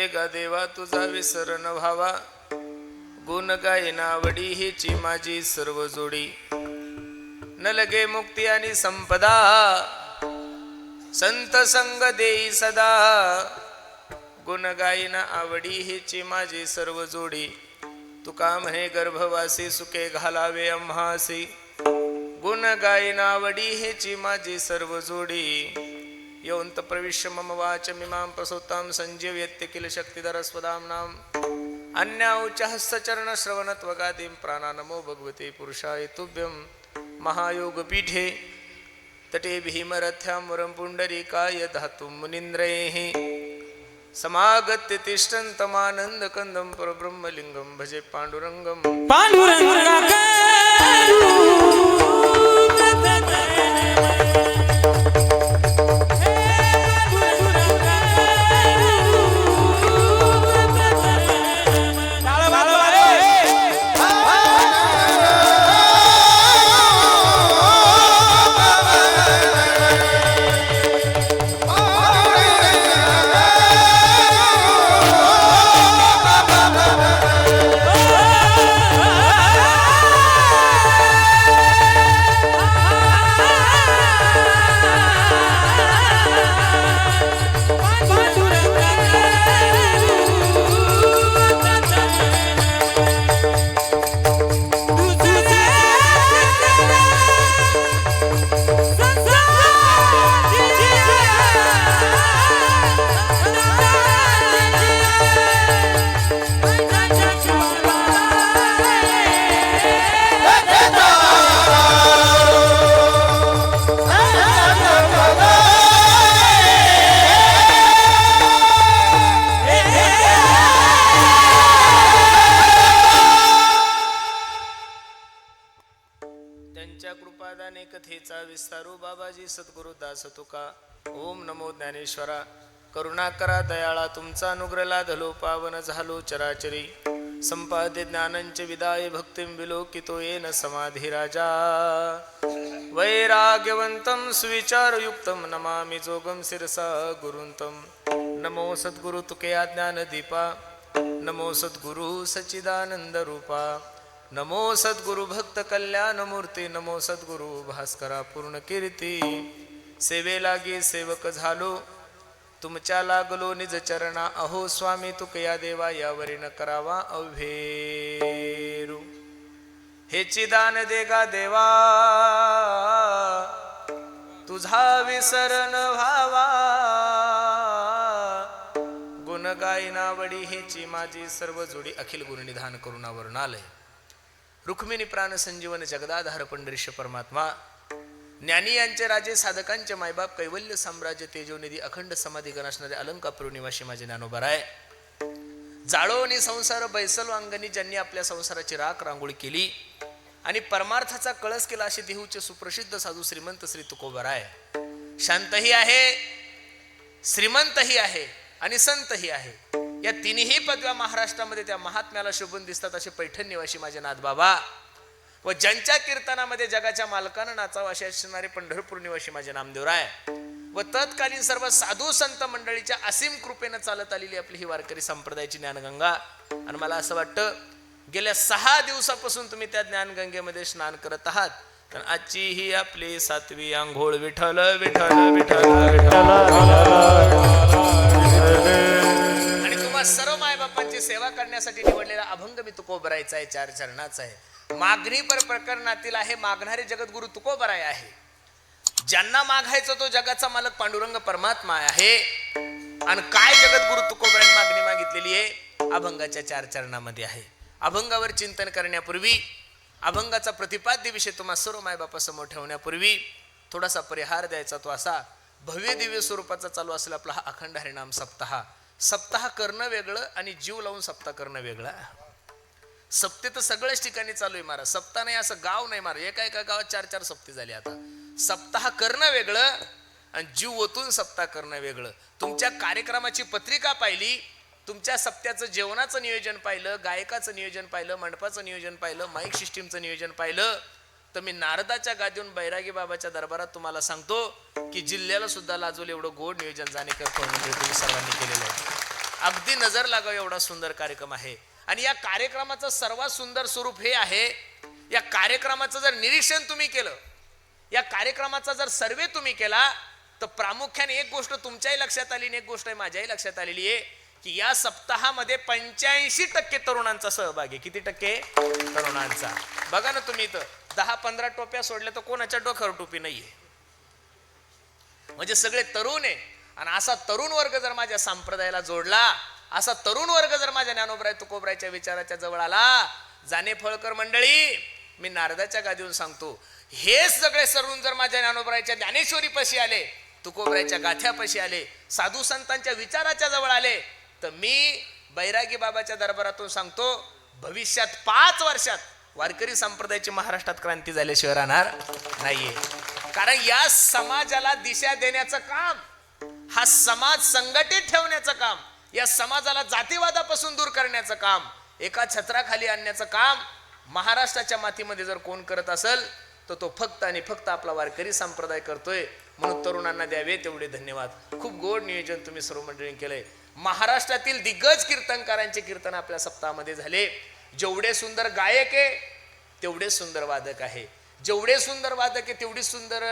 गा देवा तुझा विसर न व्हावा, गुण गायना आवडी हीची माझी सर्व जोडी. न लगे मुक्ती आणि संपदा, संत संग देई सदा. गुण गायना आवडी हीची माझी सर्व जोडी. तुका म्हणे गर्भवासी सुखे घालावे आम्हासी, गुण गायना आवडी हीची माझी सर्व जोडी. योऽन्त प्रविश्य मम वाच मिमां प्रसूतां संजीवयत्य किल शक्तिधर स्वदाम्नाम्. अन्याउचहस्तचरण श्रवणत्वगादीं प्राणा नमो भगवते पुरुषाय तुभ्यं. महायोगपीठे तटे भीमरथ्यां वरं पुण्डरीकाय धातुं मुनीन्द्रैः. समागत्य तिष्ठन्तमानन्दकन्दं परब्रह्मलिङ्गं भजे पाण्डुरङ्गं. कथेचा विस्तारू बाबाजी सद्गुरु दास तुका. ओम नमो ज्ञानेश्वरा. करुणा करा दयाळा तुमचा अनुग्रह लाधलो पावन झालो चराचरी. संपाद्य ज्ञानंच विदाय भक्तिं विलोकितो येन समाधी राजा. वैराग्यवंतं सुविचारयुक्तं नमामि जोगं शिरसा गुरुंतं. नमो सद्गुरु तुकया ज्ञानदीपा, नमो सद्गुरु सच्चिदानंद रूपा. नमो सद्गुरु भक्त कल्याण मूर्ती, नमो सद्गुरु भास्करा पूर्ण कीर्ती. सेवे लागी सेवक झालो तुमच्या लागलो निज चरणा. अहो स्वामी तुकया देवा यावरी न करावा अव्हेरू. हेची दान देगा देवा तुझा विसरण व्हावा. गुण गायना वडी हेची माझी सर्व जोडी. अखिल गुणनिधान करुणा वर्णालय. रुक्मिणी प्राण संजीवन जगदाधार पंढरीश परमात्मा. ज्ञानी यांचे राजे साधकांचे मायबाप कैवल्य साम्राज्य तेजोनिधी अखंड समाधी गणासणारे अलंकापुर निवासी माझे ज्ञानोबाराय. जाळोनी संसार बैसल अंगणी ज्यांनी आपल्या संसाराची राख रांगोळी केली आणि परमार्थाचा कळस केला असे देहूचे सुप्रसिद्ध साधू श्रीमंत श्री तुकोबाराय. शांतही आहे, श्रीमंतही आहे आणि संतही आहे. या तिन्ही पदव्या महाराष्ट्रामध्ये त्या महात्म्याला शोभून दिसतात असे पैठण निवासी माझे नाथबाबा. व ज्यांच्या कीर्तनामध्ये जगाच्या मालकानं नाचावं असे असणारे पंढरपूर निवासी माझे नामदेवराय. व तत्कालीन सर्व साधू संत मंडळीच्या असीम कृपेनं चालत आलेली आपली ही वारकरी संप्रदायाची ज्ञानगंगा. आणि मला असं वाटतं गेल्या 6 दिवसापासून तुम्ही त्या ज्ञानगंगेमध्ये स्नान करत आहात. तर आजची ही आपली 7वी आंघोळ. विठ्ठल विठ्ठल विठ्ठल आणि तुम्हा सर्व मायबापांची सेवा करण्यासाठी निवडलेला अभंग मी तुकोबरायचा आहे. 4 चरणाचा आहे. मागणी पर प्रकरणातील आहे. मागणारे जगद्गुरु तुकोबराय आहे. ज्यांना मागायचं तो जगाचा मालक पांडुरंग परमात्मा आहे. आणि काय जगद्गुरु तुकोबराय मागणी मागितलेली आहे अभंगाच्या 4 चरणामध्ये आहे. अभंगावर चिंतन करण्यापूर्वी, अभंगाचा प्रतिपाद्य विषय तुम्हा सर्व मायबापासमोर ठेवण्यापूर्वी थोडासा परिहार द्यायचा. तो असा भव्य दिव्य स्वरूपाचा चालू असलेला आपला हा अखंड हरिनाम सप्ताह. सप्ताह करणं वेगळं आणि जीव लावून सप्ताह करणं वेगळं. सप्ते तर सगळ्याच ठिकाणी चालू आहे महाराज. सप्ताह नाही असं गाव नाही महाराज. एका गावात 4 सप्ते झाले. आता सप्ताह करणं वेगळं आणि जीव ओतून सप्ताह करणं वेगळं. तुमच्या कार्यक्रमाची पत्रिका पाहिली, तुमच्या सप्त्याचं जेवणाचं नियोजन पाहिलं, गायकाचं नियोजन पाहिलं, मंडपाचं नियोजन पाहिलं, माईक सिस्टीमचं नियोजन पाहिलं, तर मी नारदाच्या गादीवरून बैरागी बाबाच्या दरबारात तुम्हाला सांगतो की जिल्ह्याला सुद्धा लाजवलं एवढं गोड नियोजन जाणेकर तुम्ही सर्वांनी केलेलं आहे. अगदी नजर लागावं एवढा सुंदर कार्यक्रम आहे. आणि या कार्यक्रमाचं सर्वात सुंदर स्वरूप हे आहे, या कार्यक्रमाचं जर निरीक्षण तुम्ही केलं, या कार्यक्रमाचा जर सर्वे तुम्ही केला, तर प्रामुख्याने एक गोष्ट तुमच्याही लक्षात आली आणि एक गोष्ट माझ्याही लक्षात आलेली आहे की या सप्ताहामध्ये 85% तरुणांचा सहभाग आहे. किती टक्के? तरुणांचा. बघा ना तुम्ही, इथं 10-15 टोप्या सोडल्या तर कोणाच्या डोक्यावर टोपी नाहीये, म्हणजे सगळे तरुण आहे. आणि असा तरुण वर्ग जर माझ्या संप्रदायाला जोडला, असा तरुण वर्ग जर माझ्या ज्ञानोबराय तुकोबरायच्या विचाराच्या जवळ आला, जाणे फळकर मंडळी, मी नारदाच्या गादीवरून सांगतो, हे सगळे तरुण जर माझ्या ज्ञानोबरायच्या ज्ञानेश्वरी पशी आले, तुकोबरायच्या गाथ्यापाशी आले, साधू संतांच्या विचाराच्या जवळ आले, तर मी बैरागी बाबाच्या दरबारातून सांगतो, भविष्यात 5 वर्षात वारकरी संप्रदायाची महाराष्ट्रात क्रांती झाल्याशिवाय राहणार नाहीये. कारण या समाजाला दिशा देण्याचं काम, हा समाज संघटित ठेवण्याचं काम, या समाजाला जातीवादापासून दूर करण्याचं काम, एका छत्राखाली आणण्याचं काम महाराष्ट्राच्या मातीमध्ये जर कोण करत असेल, तर तो फक्त आणि फक्त आपला वारकरी संप्रदाय करतोय. म्हणून तरुणांना द्यावे तेवढे धन्यवाद. खूप गोड नियोजन तुम्ही सर्व मंडळींनी केलंय. महाराष्ट्रातील दिग्गज कीर्तनकारांचे कीर्तन आपल्या सप्ताहामध्ये झाले. जेवढे सुंदर गायक आहे तेवढे सुंदर वादक आहे, जेवढे सुंदर वादक आहे तेवढी सुंदर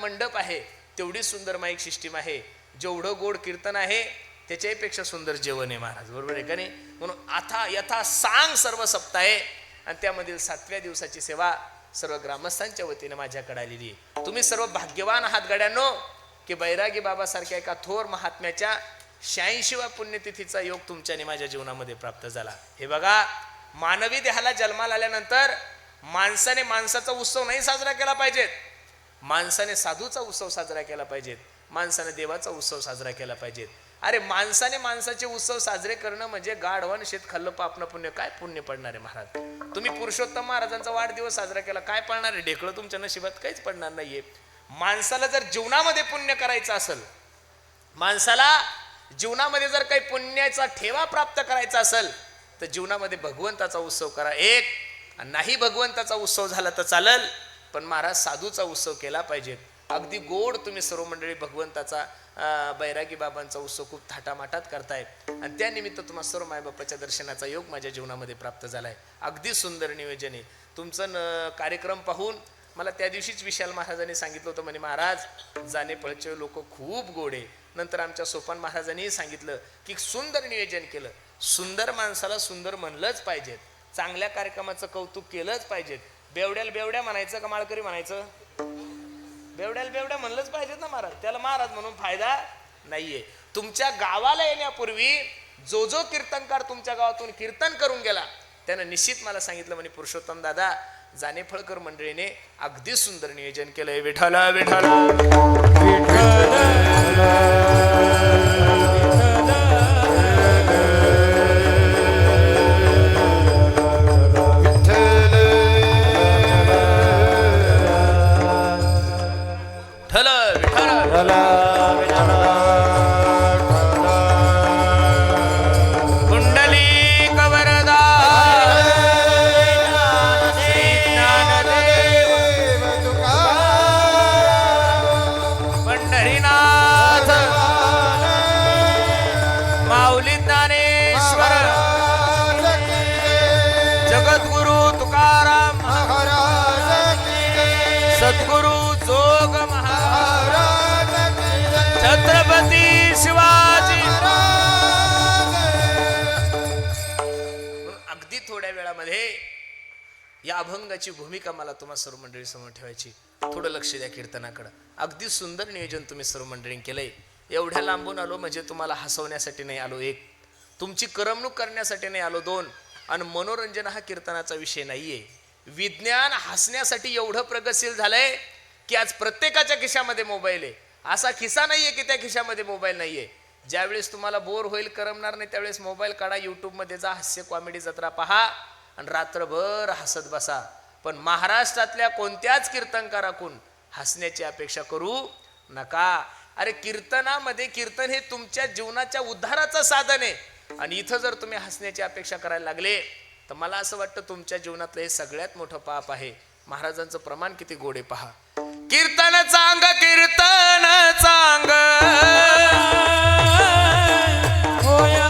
मंडप आहे, तेवढी सुंदर माईक सिस्टीम आहे, जेवढं गोड कीर्तन आहे त्याच्यापेक्षा सुंदर जेवण आहे महाराज, बरोबर आहे का नाही? म्हणून आता यथा सांग सर्व सप्ताह आहे. आणि त्यामधील 7व्या दिवसाची सेवा सर्व ग्रामस्थांच्या वतीने माझ्याकडे आलेली आहे. तुम्ही सर्व भाग्यवान आहात गड्यांनो की बैरागी बाबासारख्या एका थोर महात्म्याच्या 86व्या पुण्यतिथीचा योग तुमच्या आणि माझ्या जीवनामध्ये प्राप्त झाला. हे बघा, मानवी देहाला जन्माला आल्यानंतर माणसाने माणसाचा उत्सव नाही साजरा केला पाहिजेत, माणसाने साधूचा उत्सव साजरा केला पाहिजेत, माणसाने देवाचा उत्सव साजरा केला पाहिजेत. अरे माणसाने माणसाचे उत्सव साजरे करणं म्हणजे गाढवान शेत खाल्लं पापनं पुण्य, काय पुण्य पडणार आहे महाराज? तुम्ही पुरुषोत्तम महाराजांचा वाढदिवस साजरा केला, काय पडणार आहे? ढेकळं तुमच्या नशिबात काहीच पडणार नाहीये. माणसाला जर जीवनामध्ये पुण्य करायचं असेल, माणसाला जीवनामध्ये जर काही पुण्याचा ठेवा प्राप्त करायचा असेल, तर जीवनामध्ये भगवंताचा उत्सव करा. एक नाही भगवंताचा उत्सव झाला तर चालेल, पण महाराज साधूचा उत्सव केला पाहिजे. अगदी गोड तुम्ही सर्व मंडळी भगवंताचा बैरागी बाबांचा उत्सव खूप थाटामाटात करताय. आणि त्यानिमित्त तुम्हाला सर्व मायबापाच्या दर्शनाचा योग माझ्या जीवनामध्ये प्राप्त झालाय. अगदी सुंदर नियोजन आहे तुमचं. कार्यक्रम पाहून मला त्या दिवशीच विशाल महाराजांनी सांगितलं होतं, म्हणे महाराज जाणे पळचे लोक खूप गोड आहे. नंतर आमच्या सोपान महाराजांनी सांगितलं की सुंदर नियोजन केलं. सुंदर माणसाला सुंदर म्हणलंच पाहिजे, चांगल्या कार्यक्रमाचं कौतुक केलंच पाहिजे. बेवड्याला बेवड्या म्हणायचं का माळकरी म्हणायचं? बेवड्याला बेवड्या म्हणलंच पाहिजेत ना महाराज, त्याला महाराज म्हणून फायदा नाहीये. तुमच्या गावाला येण्यापूर्वी जो जो कीर्तनकार तुमच्या गावातून कीर्तन करून गेला त्यानं निश्चित मला सांगितलं, म्हणे पुरुषोत्तम दादा जाणे फळकर मंडळीने अगदी सुंदर नियोजन केलंय. विठ्ठल विठ्ठल सद्गुरु जोग महाराज छत्रपती शिवाजी. अगदी थोड्या वेळामध्ये या अभंगाची भूमिका मला तुम्हा सर्व मंडळी समोर ठेवायची. थोडं लक्ष द्या कीर्तनाकडे. अगदी सुंदर नियोजन तुम्ही सर्व मंडळी केलंय. एवढ्या लांबून आलो म्हणजे तुम्हाला हसवण्यासाठी नाही आलो, एक तुमची करमणूक करण्यासाठी नाही आलो, दोन आणि मनोरंजन हा कीर्तनाचा विषय नाहीये. विज्ञान हसण्यासाठी एवढं प्रगतशील झालंय की आज प्रत्येकाच्या खिशामध्ये मोबाईल आहे. असा खिसा नाहीये की त्या खिशामध्ये मोबाईल नाहीये. ज्यावेळेस तुम्हाला बोर होईल, करमणार नाही, त्यावेळेस मोबाईल काढा, युट्यूबमध्ये जा, हास्य कॉमेडी जत्रा पहा आणि रात्रभर हसत बसा. पण महाराष्ट्रातल्या कोणत्याच कीर्तनकाराकडून हसण्याची अपेक्षा करू नका. अरे कीर्तनामध्ये कीर्तन हे तुमच्या जीवनाच्या उद्धाराचं साधन आहे. आणि इथं जर तुम्ही हसण्याची अपेक्षा करायला लागले तर मला असं वाटतं तुमच्या जीवनातलं हे सगळ्यात मोठं पाप आहे. महाराजांचं प्रमाण किती गोड आहे पहा. कीर्तन चांग कीर्तन चांग होया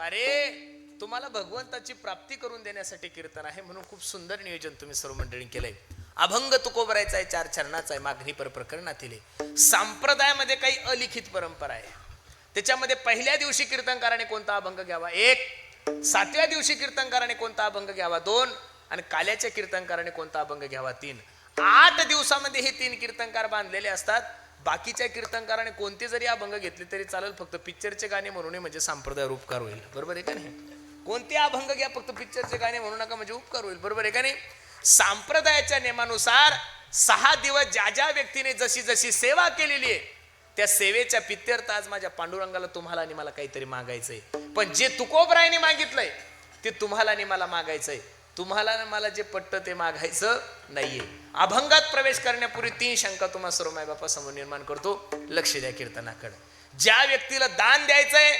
अरे तुम्हाला भगवंताची प्राप्ती करून देण्यासाठी कीर्तन आहे म्हणून खूप सुंदर नियोजन तुम्ही सर्व मंडळी केलंय. अभंग तुकोबरायचा आहे, 4 चरणाचा आहे, मागणी पर प्रकरणातील. संप्रदायामध्ये काही अलिखित परंपरा आहे. त्याच्यामध्ये पहिल्या दिवशी कीर्तनकाराने कोणता अभंग घ्यावा 1, 7व्या दिवशी कीर्तनकाराने कोणता अभंग घ्यावा 2 आणि काल्याच्या कीर्तनकाराने कोणता अभंग घ्यावा 3. 8 दिवसामध्ये हे 3 कीर्तनकार बांधलेले असतात. बाकीच्या कीर्तनकाराने कोणते जरी अभंग घेतले तरी चालेल, फक्त पिक्चरचे गाणे म्हणून म्हणजे संप्रदाय उपकार होईल. बरोबर आहे का नाही? कोणते अभंग घ्या, फक्त पिक्चरचे गाणे म्हणू नका म्हणजे उपकार होईल. बरोबर आहे का नाही? संप्रदायाच्या नियमानुसार 6 दिवस ज्या ज्या व्यक्तीने जशी जशी सेवा केलेली आहे त्या सेवेच्या पित्यर्थ आज माझ्या पांडुरंगाला तुम्हाला आणि मला काहीतरी मागायचंय. पण जे तुकोबरायने मागितलंय ते तुम्हाला आणि मला मागायचंय. तुम्हाला आणि मला जे पटतं ते मागायचं नाहीये. अभंगात प्रवेश करण्यापूर्वी 3 शंका तुम्हा सर्व मायबापा समोर निर्माण करतो. लक्ष द्या कीर्तनाकडे. ज्या व्यक्तीला दान द्यायचंय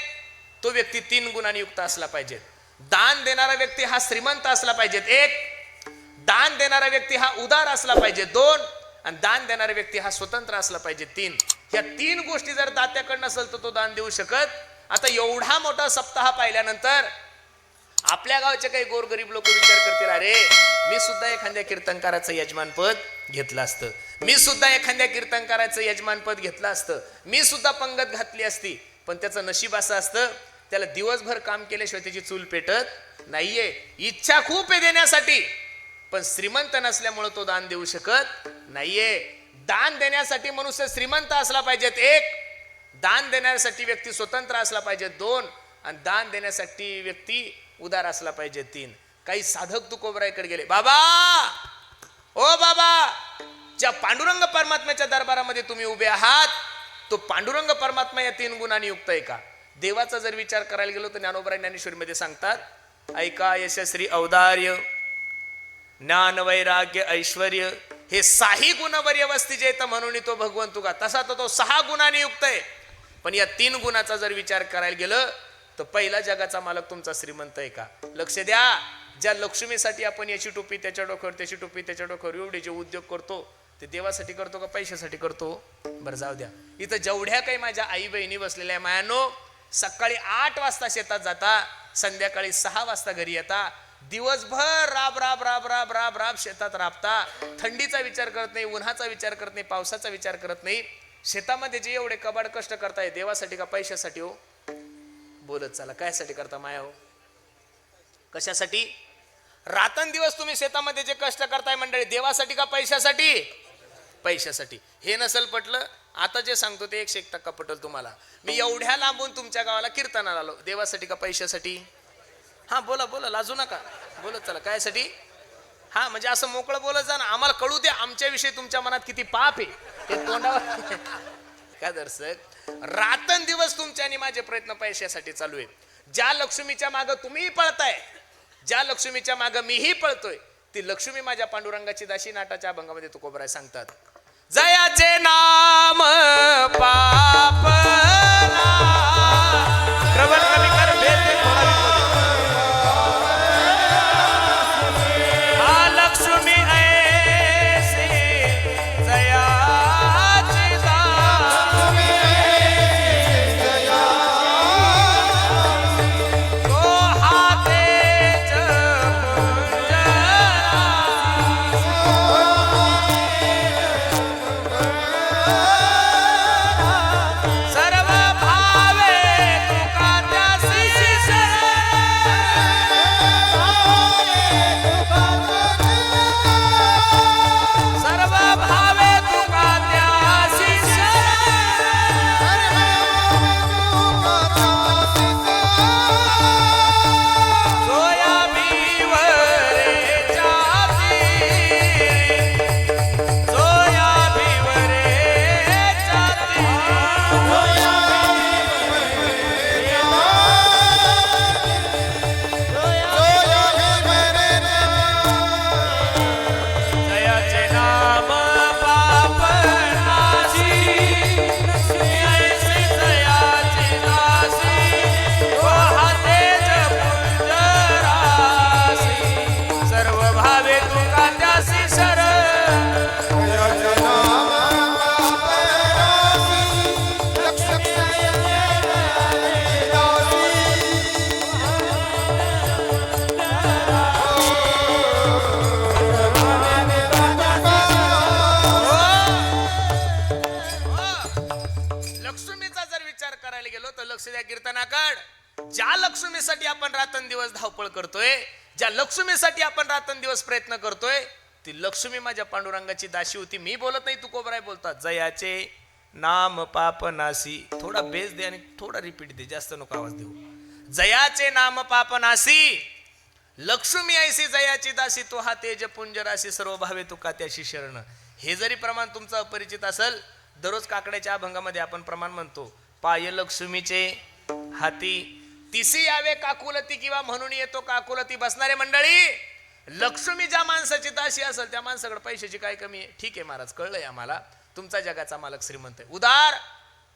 तो व्यक्ती 3 गुणांनी युक्त असला पाहिजे. दान देणारा व्यक्ती हा श्रीमंत असला पाहिजे 1, दान देणारा व्यक्ती हा उदार असला पाहिजे 2 आणि दान देणारा व्यक्ती हा स्वतंत्र असला पाहिजे 3. ह्या 3 गोष्टी जर दात्याकडे नसेल तर तो दान देऊ शकत. आता एवढा मोठा सप्ताह पाहिल्यानंतर आपल्या गावचे काही गोरगरीब लोक विचार करतील, अरे मी सुद्धा एखाद्या कीर्तनकाराचं यजमानपद घेतलं असतं, मी सुद्धा एखाद्या कीर्तनकाराचं यजमानपद घेतलं असतं, मी सुद्धा पंगत घातली असती. पण त्याचं नशीब असं असतं त्याला दिवसभर काम केल्याशिवाय त्याची चूल पेटत नाहीये. इच्छा खूप आहे देण्यासाठी पण श्रीमंत नसल्यामुळे तो दान देऊ शकत नाहीये. दान देण्यासाठी मनुष्य श्रीमंत असला पाहिजे 1, दान देण्यासाठी व्यक्ती स्वतंत्र असला पाहिजे 2 आणि दान देण्यासाठी व्यक्ती उदार असला पाहिजे 3. काही साधक तुकोबरायकडे गेले, बाबा ओ बाबा, ज्या पांडुरंग परमात्म्याच्या दरबारामध्ये तुम्ही उभे आहात तो पांडुरंग परमात्मा या 3 गुणांनी युक्त आहे का? देवाचा जर विचार करायला गेलो तर ज्ञानोबराय ज्ञानेश्वरीमध्ये सांगतात, ऐका यशश्री औदार्य ज्ञान वैराग्य ऐश्वर्य हे 6 गुणवर्य वस्ती जे येतं म्हणून तो भगवंतु का. तसा तो 6 गुणांनी युक्त आहे. पण या 3 गुणाचा जर विचार करायला गेलं तर पहिला जगाचा मालक तुमचा श्रीमंत आहे का? लक्ष द्या. ज्या लक्ष्मीसाठी आपण याची टोपी त्याच्या डोक्यावर, त्याची टोपी त्याच्या डोक्यावर, एवढे जे उद्योग करतो ते देवासाठी करतो का पैशासाठी करतो? बरं जाऊ द्या. इथं जेवढ्या काही माझ्या आई बहिणी बसलेल्या मायानो, सकाळी 8 वाजता शेतात जाता, संध्याकाळी 6 वाजता घरी येता, दिवसभर राब राब राब राब राब राब शेतात राबता. थंडीचा विचार करत नाही, उन्हाचा विचार करत नाही, पावसाचा विचार करत नाही. शेतामध्ये जे एवढे कबाड कष्ट करताय देवासाठी का पैशासाठी हो? बोलत चला, कायसाठी करता माया हो? कशासाठी? रात्रंदिवस तुम्ही शेतामध्ये जे कष्ट करताय मंडळी देवासाठी का पैशासाठी? पैशासाठी. हे नसेल पटलं, आता जे सांगतो ते 101% पटल तुम्हाला. मी एवढ्या लांबून तुमच्या गावाला कीर्तनाला आलो, देवासाठी का पैशासाठी? हा बोला बोला, लाजू नका, बोलत चला. कायसाठी? हा म्हणजे असं मोकळं बोलत जा ना, आम्हाला कळू दे आमच्याविषयी तुमच्या मनात किती पाप आहे ते तोंडावर. का दर्शक, रात्रंदिवस तुमच्या आणि माझे प्रयत्न पैशासाठी चालू आहेत. ज्या लक्ष्मीच्या मागं तुम्ही पळताय, ज्या लक्ष्मीच्या मागं मीही पळतोय, ती लक्ष्मी माझ्या पांडुरंगाची दासी. नाटाच्या अभंगामध्ये तुकोबराय सांगतात, जयाचे नाम पाप प्रबल कमी कर भेद हा लक्ष्मी ऐसी जयाची तो हातेच सर्व भावे तुका त्यासी आपण रात्रंदिवस धावपळ करतोय, ज्या लक्ष्मीसाठी आपण रात्रंदिवस प्रयत्न करतोय, ती लक्ष्मी माझ्या पांडुरंगाची दासी होती. मी बोलत नाही, तुकोबराय बोलतात. जयाचे नाम पापनासी. थोडा बेस दे आणि थोडा रिपीट दे, जास्त नको आवाज देऊ. जयाचे नाम पापनासी, लक्ष्मी ऐसी जयाची दासी, तो हा तेज पुंजरासी, सर्व भावे तुका त्याशी शरण. हे जरी प्रमाण तुमचं अपरिचित असेल, दररोज काकड्याच्या अभंगामध्ये आपण प्रमाण म्हणतो. पाय लक्ष्मीचे हाती, तिसी यावे काकुलती, किंवा म्हणून येतो काकुलती. बसणारे मंडळी, लक्ष्मी ज्या माणसाची दासी असेल त्या माणसाकडे पैशाची काय कमी आहे? ठीक आहे महाराज, कळलंय आम्हाला, तुमचा जगाचा मालक श्रीमंत आहे.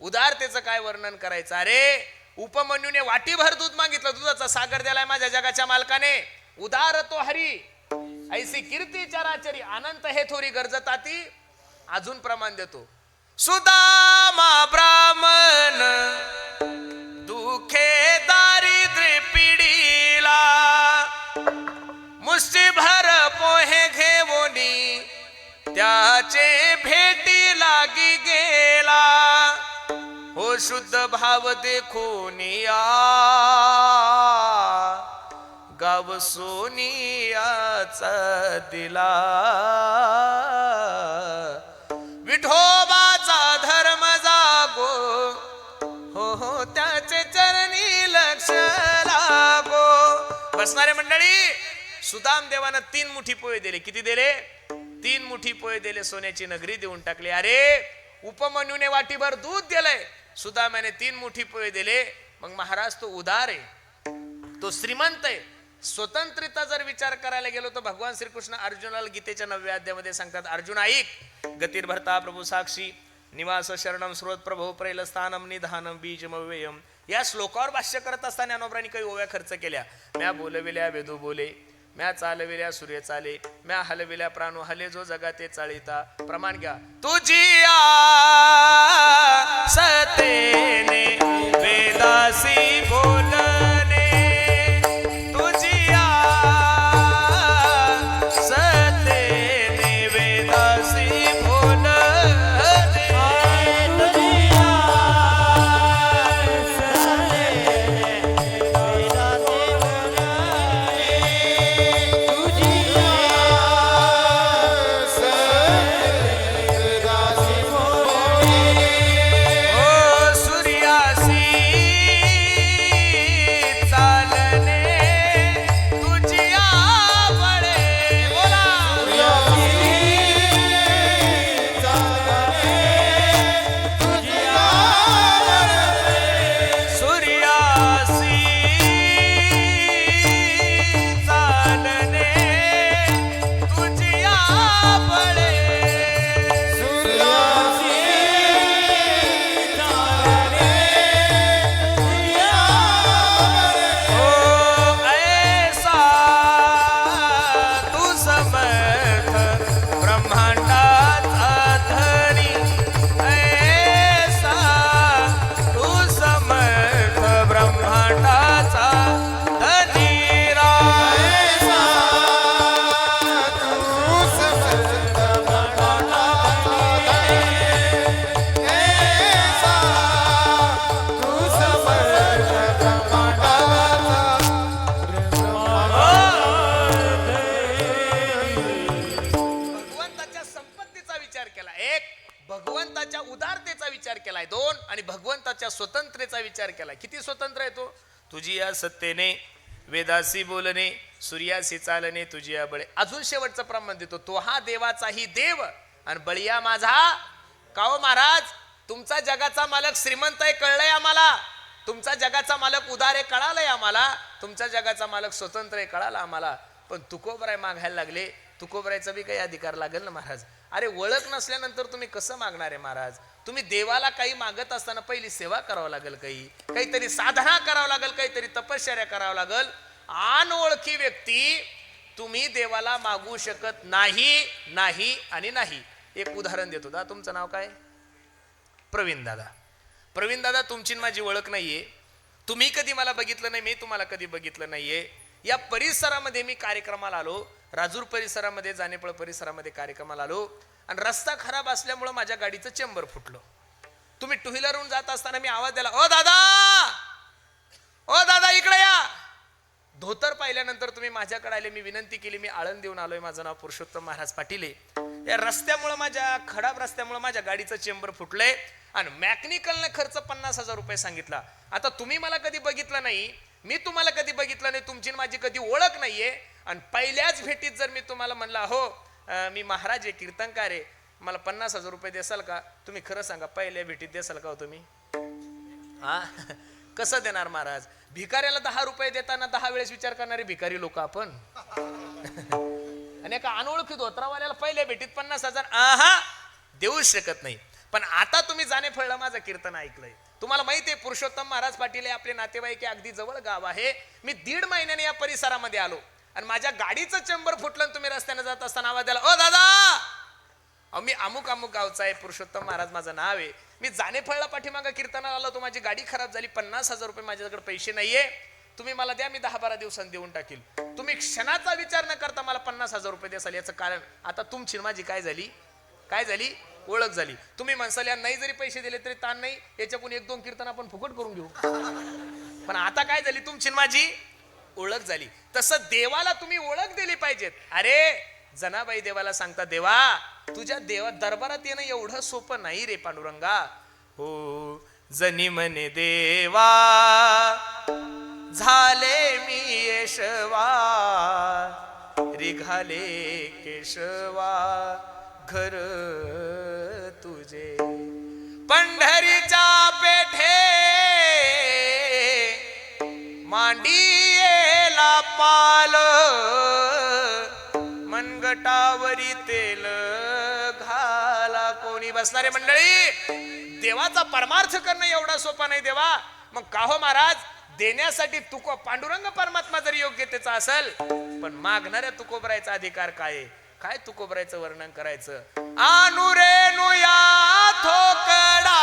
उदारतेचं काय वर्णन करायचं? अरे उपमन्यूने वाटीभर दूध मागितलं, दुधाचा सागर द्यालाय माझ्या जगाच्या मालकाने. उदार तो हरी, ऐसी कीर्ती चराचरी, अनंत हे थोरी गरजताती. अजून प्रमाण देतो. सुदामा ब्राह्मण दुखे दारिद्र्य पिढीला, मुष्टीभर पोहे घेवोनी त्याचे भेटी लागी गेला. हो शुद्ध भाव देखोनिया, गाव सोनियाचा दिला. विठोबाचा धर्म जागो, हो त्याचे चरणी लक्ष लागो. बसणारे मंडळी, सुदाम देवानं 3 मुठी पोहे दिले. किती दिले? 3 मुठी पोहे दिले. सोन्याची नगरी देऊन टाकली. अरे उपमन्यूने वाटीभर दूध दिलंय, सुदामाने 3 मुठी पोहे दिले. मग महाराज तो उदार आहे, तो श्रीमंत आहे. स्वतंत्रता जर विचार करायला गेलो तर भगवान श्रीकृष्ण अर्जुनाला गीतेच्या 9व्या अध्यायामध्ये सांगतात, अर्जुन ऐक, गतिर्भर्ता प्रभू साक्षी, निवास शरणम स्रोत प्रभो प्रैलस्थानम निधानम बीजमव्ययम. या श्लोकावर भाष्य करत असताना ज्ञानोबरांनी काही ओव्या खर्च केल्या. म्या बोलविल्या वेदू बोले, म्या चालविल्या सूर्य चाले, म्या हलविल्या प्राणू हले, जो जगाते चाळीता. प्रमाण घ्या. तुझी सतेने वेदासी बोलने, तुझी सतेने वेदासी बोलने, स्वतंत्रेचा विचार केला. किती स्वतंत्र आहे तो? तुझी या सत्तेने वेदासी बोलणे, सूर्यासी चालणे, तुझी या बळे. अजून शेवटचं प्रमाण देतो. तो हा देवाचाही देव आणि बळिया माझा. का हो महाराज, तुमचा जगाचा मालक श्रीमंत आहे कळलंय आम्हाला, तुमचा जगाचा मालक उदार आहे कळालंय आम्हाला, तुमचा जगाचा मालक स्वतंत्र आहे कळाला आम्हाला, पण तुकोबराय मागायला लागले. तुकोबरायचा बी काही अधिकार लागेल ना महाराज. अरे ओळख नसल्यानंतर तुम्ही कसं मागणार आहे महाराज? तुम्ही देवाला काही मागत असताना पहिली सेवा करावं लागेल, काहीतरी साधना करावं लागेल, काहीतरी तपश्चर्या करावं लागेल. अनोळखी व्यक्ती तुम्ही देवाला मागू शकत नाही आणि नाही. एक उदाहरण देतो. दा तुमचं नाव काय? प्रवीण दादा. प्रवीण दादा, तुमची माझी ओळख नाहीये, तुम्ही कधी मला बघितलं नाही, मी तुम्हाला कधी बघितलं नाहीये. या परिसरामध्ये मी कार्यक्रमाला आलो, राजूर परिसरामध्ये, जानेपळ परिसरामध्ये कार्यक्रमाला आलो आणि रस्ता खराब असल्यामुळे माझ्या गाडीचं चेंबर फुटलं. तुम्ही टू व्हीलरवरून जात असताना मी आवाज दिला, ओ दादा इकडे या. धोतर पाहिल्यानंतर तुम्ही माझ्याकडे आले, मी विनंती केली, मी आळंद देऊन आलोय, माझं नाव पुरुषोत्तम महाराज पाटील आहे. या रस्त्यामुळे, माझ्या खराब रस्त्यामुळे माझ्या गाडीचं चेंबर फुटलंय आणि मॅकॅनिकलने खर्च 50,000 रुपये सांगितला. आता तुम्ही मला कधी बघितलं नाही, मी तुम्हाला कधी बघितलं नाही, तुमची माझी कधी ओळख नाहीये आणि पहिल्याच भेटीत जर मी तुम्हाला म्हणला हो मी महाराज आहे, कीर्तनकार आहे, मला 50,000 रुपये देसाल का, तुम्ही खरं सांगा पहिल्या भेटीत देसाल का हो तुम्ही? हा कसं देणार महाराज? भिकाऱ्याला 10 रुपये देताना 10 वेळेस विचार करणारे भिकारी लोक आपण. आणि एका अनोळखी धोत्रावाल्याला पहिल्या भेटीत 50,000 देऊ शकत नाही. पण आता तुम्ही जाणे फळलं माझं कीर्तन ऐकलंय, तुम्हाला माहिती आहे पुरुषोत्तम महाराज पाटील हे आपले नातेवाईक, अगदी जवळ गाव आहे. मी 1.5 महिन्याने या परिसरामध्ये आलो आणि माझ्या गाडीचं चेंबर फुटलं, तुम्ही रस्त्याने जात असताना आवाज द्याला, ओ दादा, मी अमुक अमुक गावचा आहे, पुरुषोत्तम महाराज माझं नाव आहे. मी जाणे फळला पाठीमागं कीर्तनाला आलो, तो माझी गाडी खराब झाली, 50,000 रुपये माझ्याकडे पैसे नाहीये, तुम्ही मला द्या, मी 10-12 दिवसांनी देऊन टाकील. तुम्ही क्षणाचा विचार न करता मला 50,000 रुपये द्याल. याचं कारण आता तुमची माझी काय झाली ओळख झाली. तुम्ही म्हणसाल नाही जरी पैसे दिले तरी ताण नाही, याच्याकडून 1-2 कीर्तन आपण फुकट करून घेऊ. पण आता काय झाली, तुमची माझी ओळख झाली. तसं देवाला तुम्ही ओळख दिली पाहिजेत. अरे जनाबाई देवाला सांगता, देवा तुझ्या देवा दरबारात येणं एवढं सोपं नाही रे पांडुरंगा. हो जनी म्हणे देवा झाले मी येशवा, रिघाले केशवा घर तुझे, पंढरीच्या पेठे मांडीला पाल, मनगटावरी तेल घाला कोणी. बसणारे मंडळी, देवाचा परमार्थ करणं एवढा सोपा नाही देवा. मग का हो महाराज, देण्यासाठी पांडुरंग परमात्मा जर योग्यतेचा असेल, पण मागणाऱ्या तुकोबरायचा अधिकार काय? काय तुकोबरायचं वर्णन करायचं? अनुरेनु या थोकडा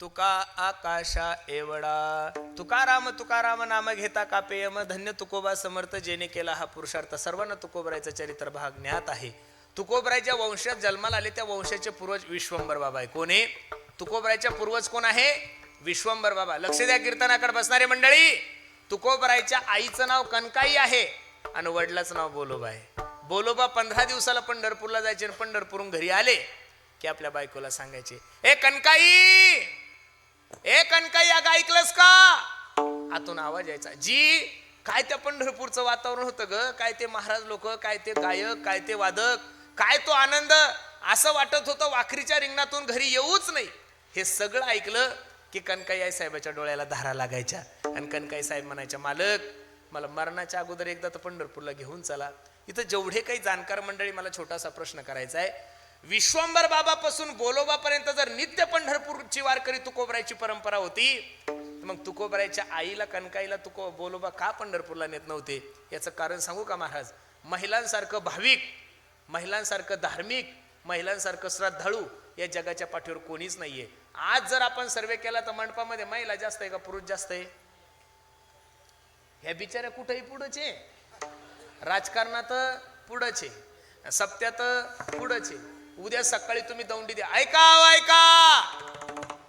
तुका आकाशा एवढा. तुकाराम तुकाराम नाम घेता कापेयम, धन्य तुकोबा समर्थ जेने केला हा पुरुषार्थ. सर्वांना तुकोबरायचं चरित्र भाग ज्ञात आहे. तुकोबरायच्या वंशात जन्माला आले त्या वंशाचे पूर्वज विश्वंभर बाबा आहे. कोण आहे? तुकोबरायच्या पूर्वज कोण आहे? विश्वंभर बाबा. लक्ष द्या कीर्तनाकडे बसणारे मंडळी. तुकोबरायच्या आईचं नाव कनकाई आहे आणि वडिलाचं नाव बोलोबा आहे. बोलोबा 15 दिवसाला पंढरपूरला जायचे आणि पंढरपूरून घरी आले की आपल्या बायकोला सांगायचे, ए कनकाई अगं ऐकलंस का? आतून आवाज यायचा, जी काय त्या पंढरपूरचं वातावरण होतं ग, काय ते महाराज लोक, काय ते गायक, काय ते वादक, काय तो आनंद. असं वाटत होतं वाखरीच्या रिंगणातून घरी येऊच नाही. हे सगळं ऐकलं की कनकाई आई साहेबाच्या डोळ्याला धारा लागायच्या आणि कनकाई साहेब म्हणायच्या, मालक मला मरणाच्या अगोदर एकदा तर पंढरपूरला घेऊन चला. इथं जेवढे काही जाणकार मंडळी, मला छोटासा प्रश्न करायचा आहे. विश्वंभर बाबापासून बोलोबापर्यंत जर नित्य पंढरपूरची वारकरी तुकोबरायची परंपरा होती, मग तुकोबरायच्या आईला कनकाईला बोलोबा का पंढरपूरला नेत नव्हते? याचं कारण सांगू का महाराज? महिलांसारखं भाविक, महिलांसारखं धार्मिक, महिलांसारखं श्रद्धाळू या जगाच्या पाठीवर कोणीच नाहीये. आज जर आपण सर्वे केला तर मंडपामध्ये महिला जास्त आहे का पुरुष जास्त आहे? ह्या बिचाऱ्या कुठेही पुढचे, राजकारणात पुढचे, सप्त्यात पुढचे. उद्या सकाळी तुम्ही दौंडी द्या, ऐका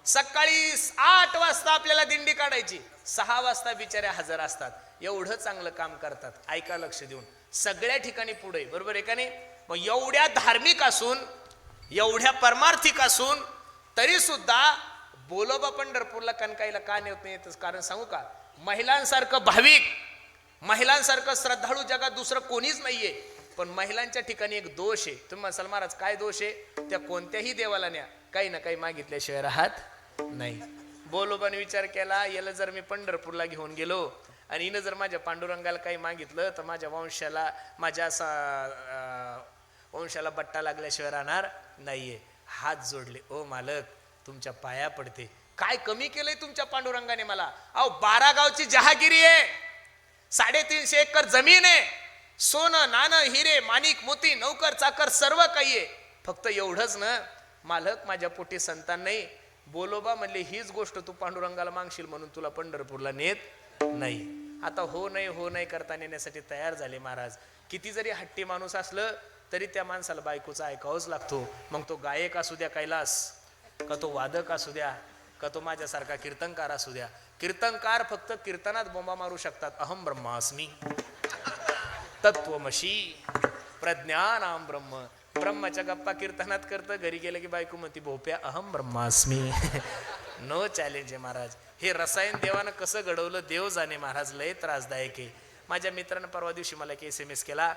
सकाळी 8 वाजता आपल्याला दिंडी काढायची, 6 वाजता बिचाऱ्या हजर असतात. एवढं चांगलं काम करतात. ऐका लक्ष देऊन, सगळ्या ठिकाणी पुढे, बरोबर आहे का नाही? मग एवढ्या धार्मिक असून, एवढ्या परमार्थिक असून तरी सुद्धा बोलोबा पंढरपूरला कनकाईला का नेत नाही? कारण सांगू का? महिलांसारखं भाविक, महिलांसारखं श्रद्धाळू जगात दुसरं कोणीच नाहीये. पण महिलांच्या ठिकाणी एक दोष आहे. तुम्ही म्हणाल महाराज काय दोष आहे? त्या कोणत्याही देवाला न्या, काही ना काही मागितल्याशिवाय राहत नाही. बोलोबाने विचार केला, याला जर मी पंढरपूरला घेऊन गेलो आणि हिनं जर माझ्या पांडुरंगाला काही मागितलं तर माझ्या माझ्या वंशाला बट्टा लागल्याशिवाय राहणार नाहीये. हात जोडले, ओ मालक तुमच्या पाया पडते. काय कमी केलंय तुमच्या पांडुरंगाने मला? अहो 12 गावची जहागिरी आहे, 350 एकर जमीन आहे, सोनं नाणं हिरे माणिक मोती नौकर चाकर सर्व काही आहे. फक्त एवढंच ना मालक, माझ्या पोटी संतान नाही. बोलोबा म्हणले हीच गोष्ट तू पांडुरंगाला मागशील म्हणून तुला पंढरपूरला नेत नाही. आता हो नाही करता नेण्यासाठी तयार झाले महाराज. किती जरी हट्टी माणूस असलं तरी त्या माणसाला बायकोचा ऐकावंच लागतो. मग तो गायक असू द्या कैलास, का तो वादक असू द्या, का तो माझ्यासारखा कीर्तनकार असू द्या. कीर्तनकार फक्त कीर्तनात बोंबा मारू शकतात. अहम ब्रह्मास्मी तत्वमशी प्रज्ञानाम ब्रह्म. ब्रह्माच्या गप्पा कीर्तनात करतं, घरी गेलं की बायको म्हणती भोप्या अहम ब्रह्मास्मी. नो चॅलेंज आहे महाराज. हे रसायन देवानं कसं घडवलं देव जाणे महाराज, लय त्रासदायक आहे. माझ्या मित्रानं परवा दिवशी मला एक SMS केला.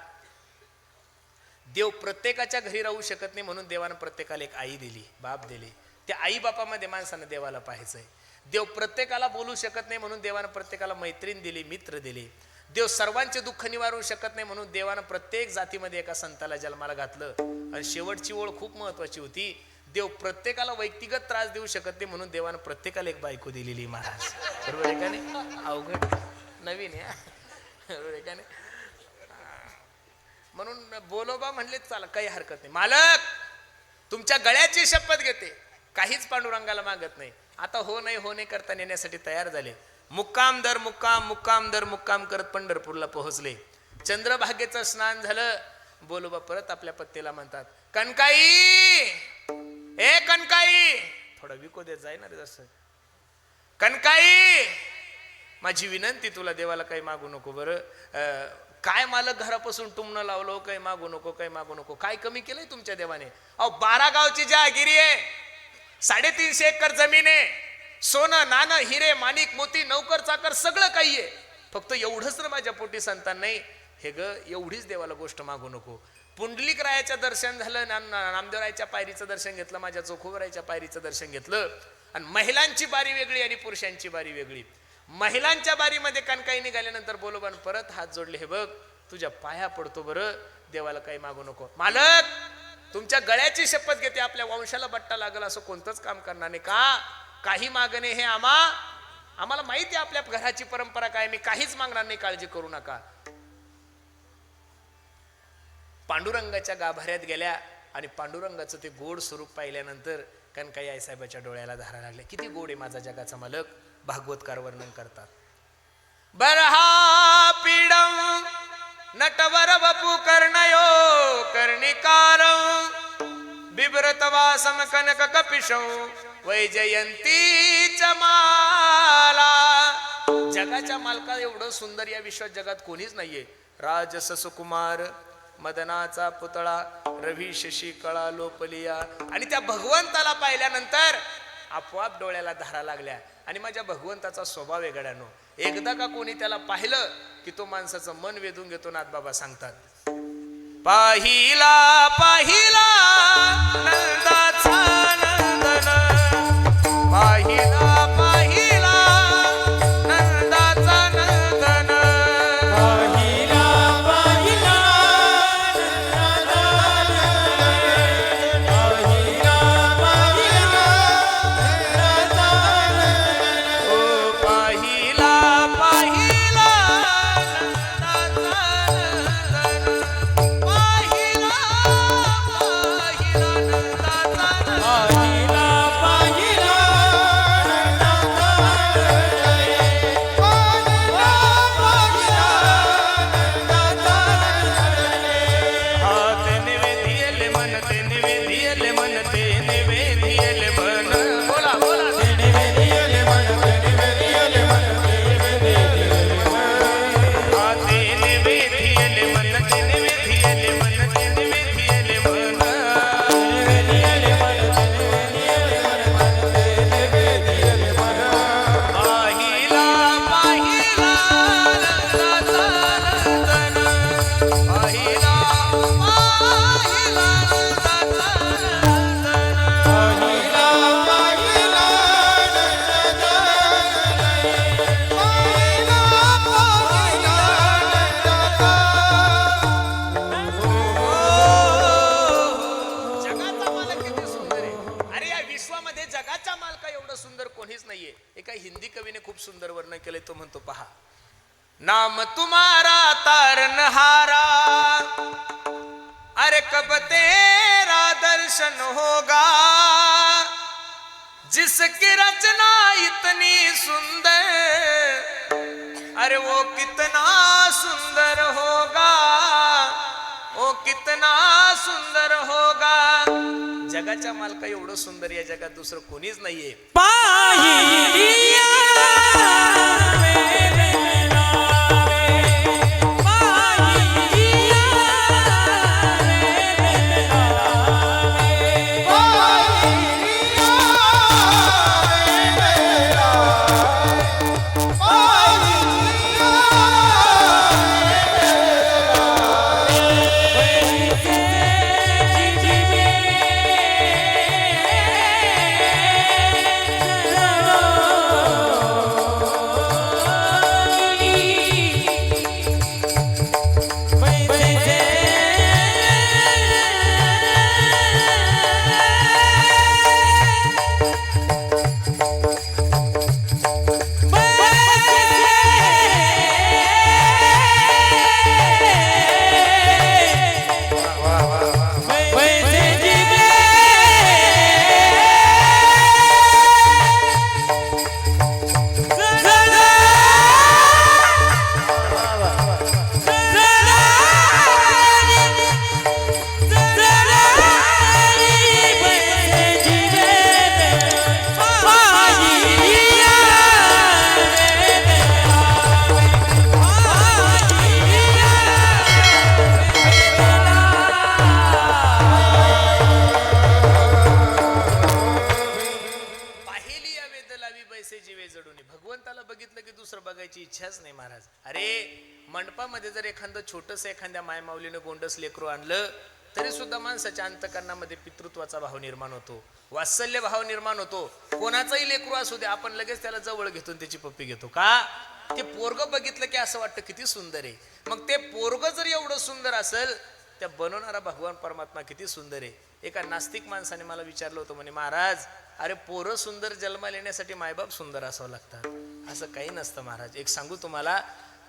देव प्रत्येकाच्या घरी राहू शकत नाही म्हणून देवानं प्रत्येकाला एक आई दिली, बाप दिली. त्या आई बापामध्ये माणसानं देवाला पाहायचंय. देव प्रत्येकाला बोलू शकत नाही म्हणून देवानं प्रत्येकाला मैत्रीण दिली, मित्र दिले. देव सर्वांचे दुःख निवारू शकत नाही म्हणून देवानं प्रत्येक जातीमध्ये एका संताला जन्माला घातलं. आणि शेवटची ओळ खूप महत्वाची होती. देव प्रत्येकाला व्यक्तिगत त्रास देऊ शकत नाही म्हणून देवानं प्रत्येकाला एक बायको दिलेली महाराज. बरोबर आहे का नाही? अवघड नवीन आहे बरोबर आहे का नाही? म्हणून बोलोबा म्हणले चला काही हरकत नाही. मालक तुमच्या गळ्याची शपथ घेते, काहीच पांडुरंगाला मागत नाही. आता हो नाही करता नेण्यासाठी तयार झाले. मुक्काम दर मुक्काम करत पंढरपूरला पोहोचले. चंद्रभागेचं स्नान झालं. बोलोबा परत आपल्या पत्नीला म्हणतात, कनकाई ए कनकाई, थोडा विको देत जाय ना रे जसं. कनकाई माझी विनंती तुला, देवाला काही मागू नको बरं. काय मालक घरापासून टुमणं लावलो, काही मागू नको. काय कमी केलंय तुमच्या देवाने? अहो 12 गावची जहागिरी आहे, 350 एकर जमीन आहे, सोनं नाणं हिरे माणिक मोती नौकर चाकर सगळं काही आहे. फक्त एवढंच ना माझ्या पोटी संतान नाही. हे ग एवढीच देवाला गोष्ट मागू नको. पुंडलिक रायाचं दर्शन झालं, नामदेवरायच्या पायरीचं दर्शन घेतलं, माझ्या चोखोबरायच्या पायरीचं दर्शन घेतलं. आणि महिलांची बारी वेगळी आणि पुरुषांची बारी वेगळी. महिलांच्या बारीमध्ये कनकाई निघाल्यानंतर बोलोबान परत हात जोडले, हे बघ तुझ्या पाया पडतो बरं, देवाला काही मागू नको. मालक तुमच्या गळ्याची शपथ घेते, आपल्या वंशाला बट्टा लागल असं कोणतंच काम करणार नाही. का काही मागणे हे आम्हाला माहिती आहे, आपल्या घराची परंपरा काय, मी काहीच मागणार नाही, काळजी करू नका. पांडुरंगाच्या गाभाऱ्यात गेल्या आणि पांडुरंगाचं ते गोड स्वरूप पाहिल्यानंतर कनकाई आईसाहेबाच्या डोळ्याला धारा लागल्या. किती गोड आहे माझा जगाचा मालक. भागवतकार वर्णन करतात. बरहा पीडम नटवर वपु कर्णयो कर्णिकार बिभ्रतवासम कनक कपिशौ वैजयंती चमाला. जगाच्या मालका एवढं सुंदर या विश्वात जगात कोणीच नाहीये. राजस सुकुमार मदनाचा पुतळा रवी शशी कळा लोपलिया. आणि त्या भगवंताला पाहिल्यानंतर आपोआप डोळ्याला धारा लागल्या. आणि माझ्या भगवंताचा स्वभाव वेगळ्यानो, एकदा का कोणी त्याला पाहिलं की तो माणसाचं मन वेधून घेतो. नाथबाबा सांगतात, पाहिला नंदाचा नंदन, पाहिला नंदाचा नंदन, सुंदर वर्णन केले. तो म्हणतो पहा, नाम तुम्हारा तारनहारा, अरे कब तेरा दर्शन होगा, जिसकी रचना इतनी सुंदर, अरे वो कितना सुंदर होगा, वो कितना सुंदर होगा. जगाच्या मालका एवढं सुंदर या जगात दुसरं कोणीच नाहीये. भगवंताला बघितलं की दुसरं बघायची इच्छाच नाही महाराज. अरे मंडपामध्ये जर एखादं छोटस एखाद्या मायमाऊलीनं गोंडस लेकरू आणलं तरी सुद्धा माणसाच्या अंतकरणामध्ये पितृत्वाचा भाव निर्माण होतो, वात्सल्य भाव निर्माण होतो. कोणाचाही लेकरू असू दे, आपण लगेच त्याला जवळ घेतो, त्याची पप्पी घेतो. का? ते पोरग बघितलं की असं वाटतं किती सुंदर आहे. मग ते पोरग जर एवढं सुंदर असेल, त्या बनवणारा भगवान परमात्मा किती सुंदर आहे. एका नास्तिक माणसाने मला विचारलं होतं, म्हणे महाराज अरे पोरं सुंदर जन्माला येण्यासाठी मायबाप सुंदर असावं लागतात. असं काही नसतं महाराज. एक सांगू तुम्हाला,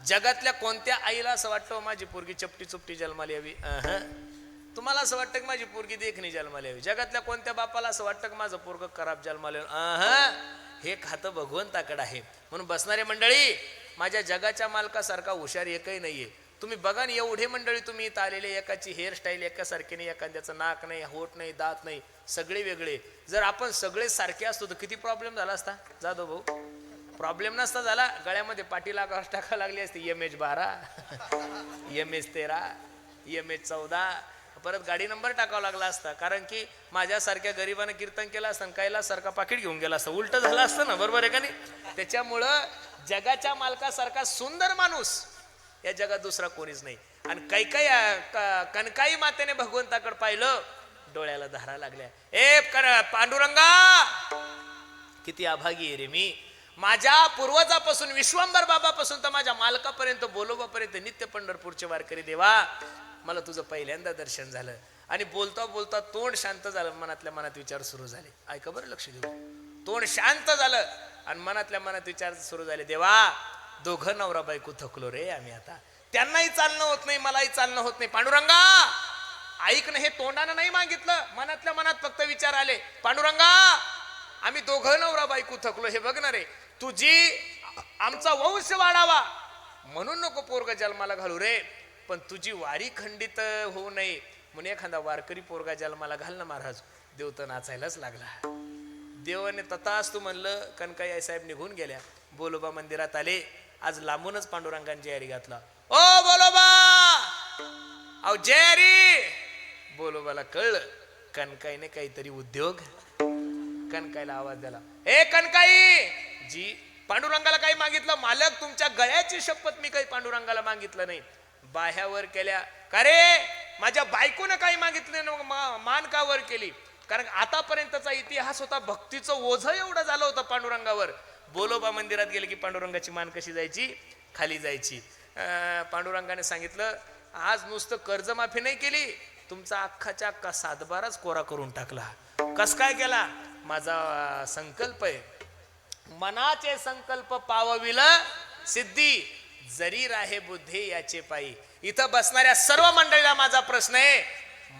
जगातल्या कोणत्या आईला असं वाटतं माझी पोरगी चपटी चुपटी जन्माला यावी? तुम्हाला असं वाटतं की माझी पोरगी देखणी जन्माला यावी? जगातल्या कोणत्या बापाला असं वाटतं की माझं पोरग खराब जन्माला यावं? हे खातं भगवंताकडे आहे. म्हणून बसणारे मंडळी, माझ्या जगाच्या मालकासारखा हुशार एकही नाहीये. तुम्ही बघा ना, एवढे मंडळी तुम्ही इथं आलेले, एकाची हेअरस्टाईल एकासारखी नाही, एखाद्याचं नाक नाही, होठ नाही, दात नाही, सगळे वेगळे. जर आपण सगळे सारखे असतो तर किती प्रॉब्लेम झाला असता जाधव भाऊ? प्रॉब्लेम नसता झाला. गळ्यामध्ये पाठीला टाका लागली असती MH12, MH13, MH14, परत गाडी नंबर टाकावा लागला असता. कारण की माझ्यासारख्या गरिबानं कीर्तन केलं असतं, कैलाससारखा पाकिट घेऊन गेला असतं, उलट झालं असतं ना, बरोबर आहे का नाही? त्याच्यामुळं जगाच्या मालकासारखा सुंदर माणूस या जगात दुसरा कोणीच नाही. आणि काही कनकाई मातेने भगवंताकडे पाहिलं, डोळ्याला धारा लागल्या. पांडुरंगा, किती अभागी आहे रे मी. माझ्या पूर्वजापासून, विश्वंभर बाबापासून तर माझ्या मालकापर्यंत, बोलोबापर्यंत नित्य पंढरपूरचे वारकरी देवा, मला तुझं पहिल्यांदा दर्शन झालं. आणि बोलता बोलता तोंड शांत झालं, मनातल्या मनात विचार सुरू झाले. ऐका बरं, लक्ष देऊ. तोंड शांत झालं आणि मनातल्या मनात विचार सुरू झाले. देवा, दोघं नवरा बायको थकलो रे आम्ही आता. त्यांनाही चालणं होत नाही, मलाही चालणं होत नाही. पांडुरंगा ऐक ना, हे तोंडानं नाही मागितलं, मनातल्या मनात फक्त विचार आले. पांडुरंगा, आम्ही दोघं नवरा बायको थकलो, हे बघणार आहे, तुझी आमचा वंश वाढावा म्हणून नको पोरगा जन्माला घालू रे, पण तुझी वारी खंडित होऊ नये म्हणून एखादा वारकरी पोरगा जन्माला घाल ना महाराज. देव तर नाचायलाच लागला. देवाने तथास्तु म्हणलं. कनकाई साहेब निघून गेल्या. बोलोबा मंदिरात आले. आज लांबूनच पांडुरंगांची यारी घातला. ओ बोलोबा, अहो जयरी. बोलोबाला कळलं कनकाईने काहीतरी उद्योग. कनकाईला आवाज दिला, ए कनकाई जी, पांडुरंगाला काही मागितलं? मालक, तुमच्या गळ्याची शपथ, मी काही पांडुरंगाला मागितलं नाही. बाह्यावर केल्या. का रे, माझ्या बायकोनं काही मागितलं ना, मान का वर केली? कारण आतापर्यंतचा इतिहास होता, भक्तीचं ओझं एवढं झालं होतं पांडुरंगावर. बोलोबा मंदिरात गेले की पांडुरंगाची मान कशी जायची? खाली जायची. पांडुरंगाने सांगितलं, आज नुसतं कर्जमाफी नाही केली, तुमचा अख्खाच्या अख्खा सातबाराच कोरा करून टाकला. कस काय केला? माझा संकल्प आहे, मनाचे संकल्प पावविल सिद्धी, जरी राहे बुद्धी याचे पायी. इथं बसणाऱ्या सर्व मंडळीला माझा प्रश्न आहे,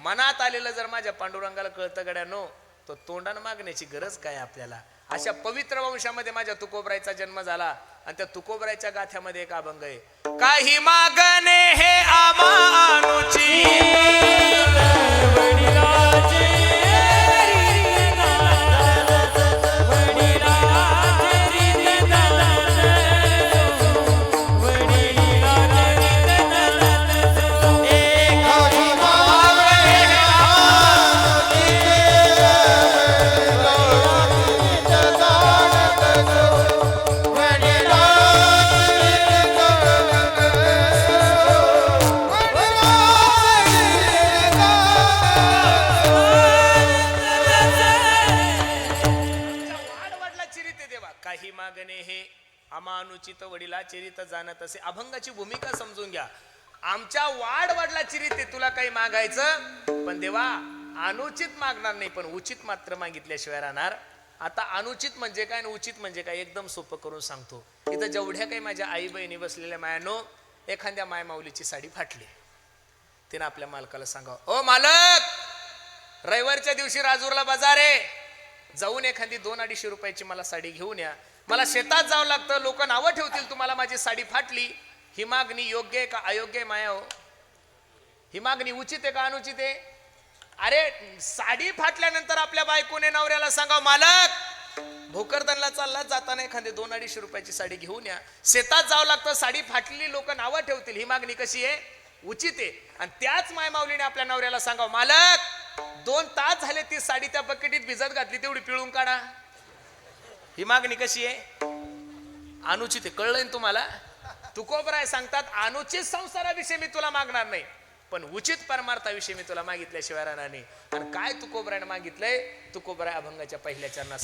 मनात आलेलं जर माझ्या पांडुरंगाला कळतं गड्यानो, तो तोंडानं मागण्याची गरज काय आपल्याला. अशा पवित्र वंशामध्ये माझ्या तुकोबरायचा जन्म झाला आणि त्या तुकोबरायच्या गाथ्यामध्ये एक अभंग आहे, काही मागणे हे अमानुची अमानुचित वडिला चिरित जाणत असे. अभंगाची भूमिका समजून घ्या. आमच्या वाढ वडला चिरित तुला काही मागायचं, पण देवा अनुचित मागणार नाही, पण उचित मात्र मागितल्याशिवाय राहणार. आता अनुचित म्हणजे काय आणि उचित म्हणजे काय एकदम सोपं करून सांगतो. इथं जेवढ्या काही माझ्या आई बहिणी बसलेल्या मायानो, एखाद्या माय माऊलीची साडी फाटली, तिनं आपल्या मालकाला सांगावं, ओ मालक, रविवारच्या दिवशी राजूरला बाजार आहे, जाऊन एखादी 200-250 रुपयाची मला साडी घेऊन या. मला शेतात जावं लागतं, लोक नावं ठेवतील तुम्हाला माझी साडी फाटली. ही मागणी योग्य आहे का अयोग्य आहे माया हो? ही मागणी उचित आहे का अनुचित आहे? अरे साडी फाटल्यानंतर आपल्या बायकोने नवऱ्याला सांगावं, मालक भोकरदनला चालला, जाताना एखादी 200-250 रुपयाची साडी घेऊन या. शेतात जावं लागतं, साडी फाटलेली लोक नावं ठेवतील. ही मागणी कशी आहे? उचित आहे. आणि त्याच मायमाऊलीने आपल्या नवऱ्याला सांगावं, मालक 2 तास झाले ती साडी त्या बकेटीत भिजत घातली, तेवढी पिळून काढा. ही मागणी कशी आहे? अनुचित आहे. कळलंय तुम्हाला? तुकोबराय सांगतात, अनुचित संसाराविषयी मी तुला मागणार नाही, पण उचित परमार्थाविषयी मी तुला मागितल्याशिवाय राहणार नाही. आणि काय तुकोबरायने मागितलंय? तुकोबराय अभंगाच्या पहिल्या चरणात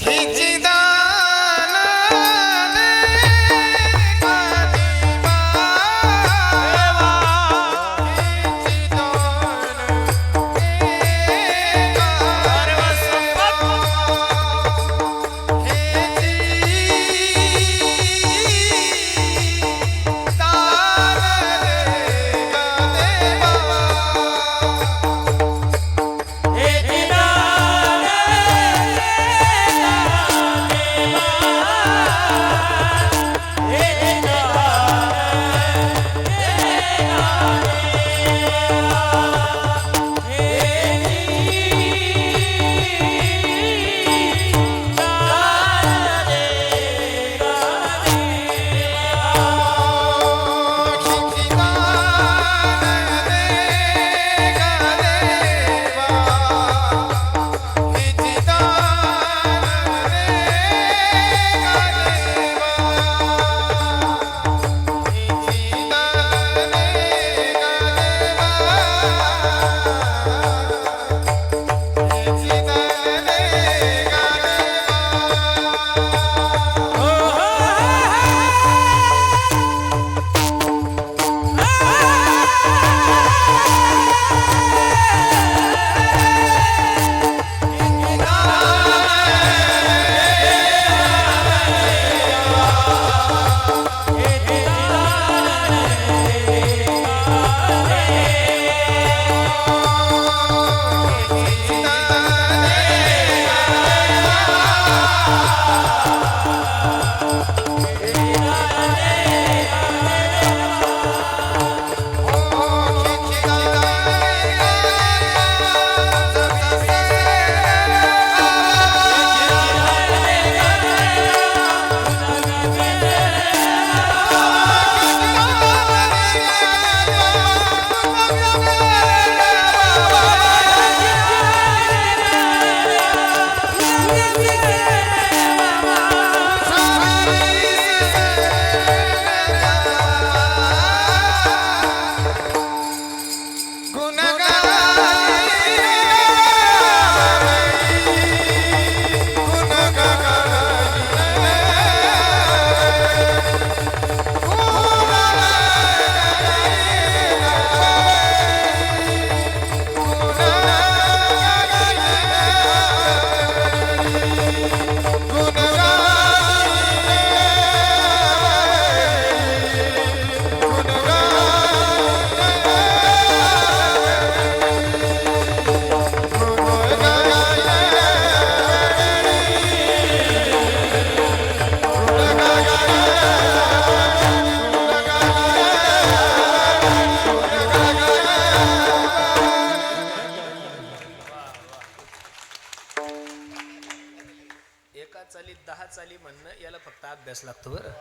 चाली म्हणणं याला फक्त अभ्यास लागतो बरं.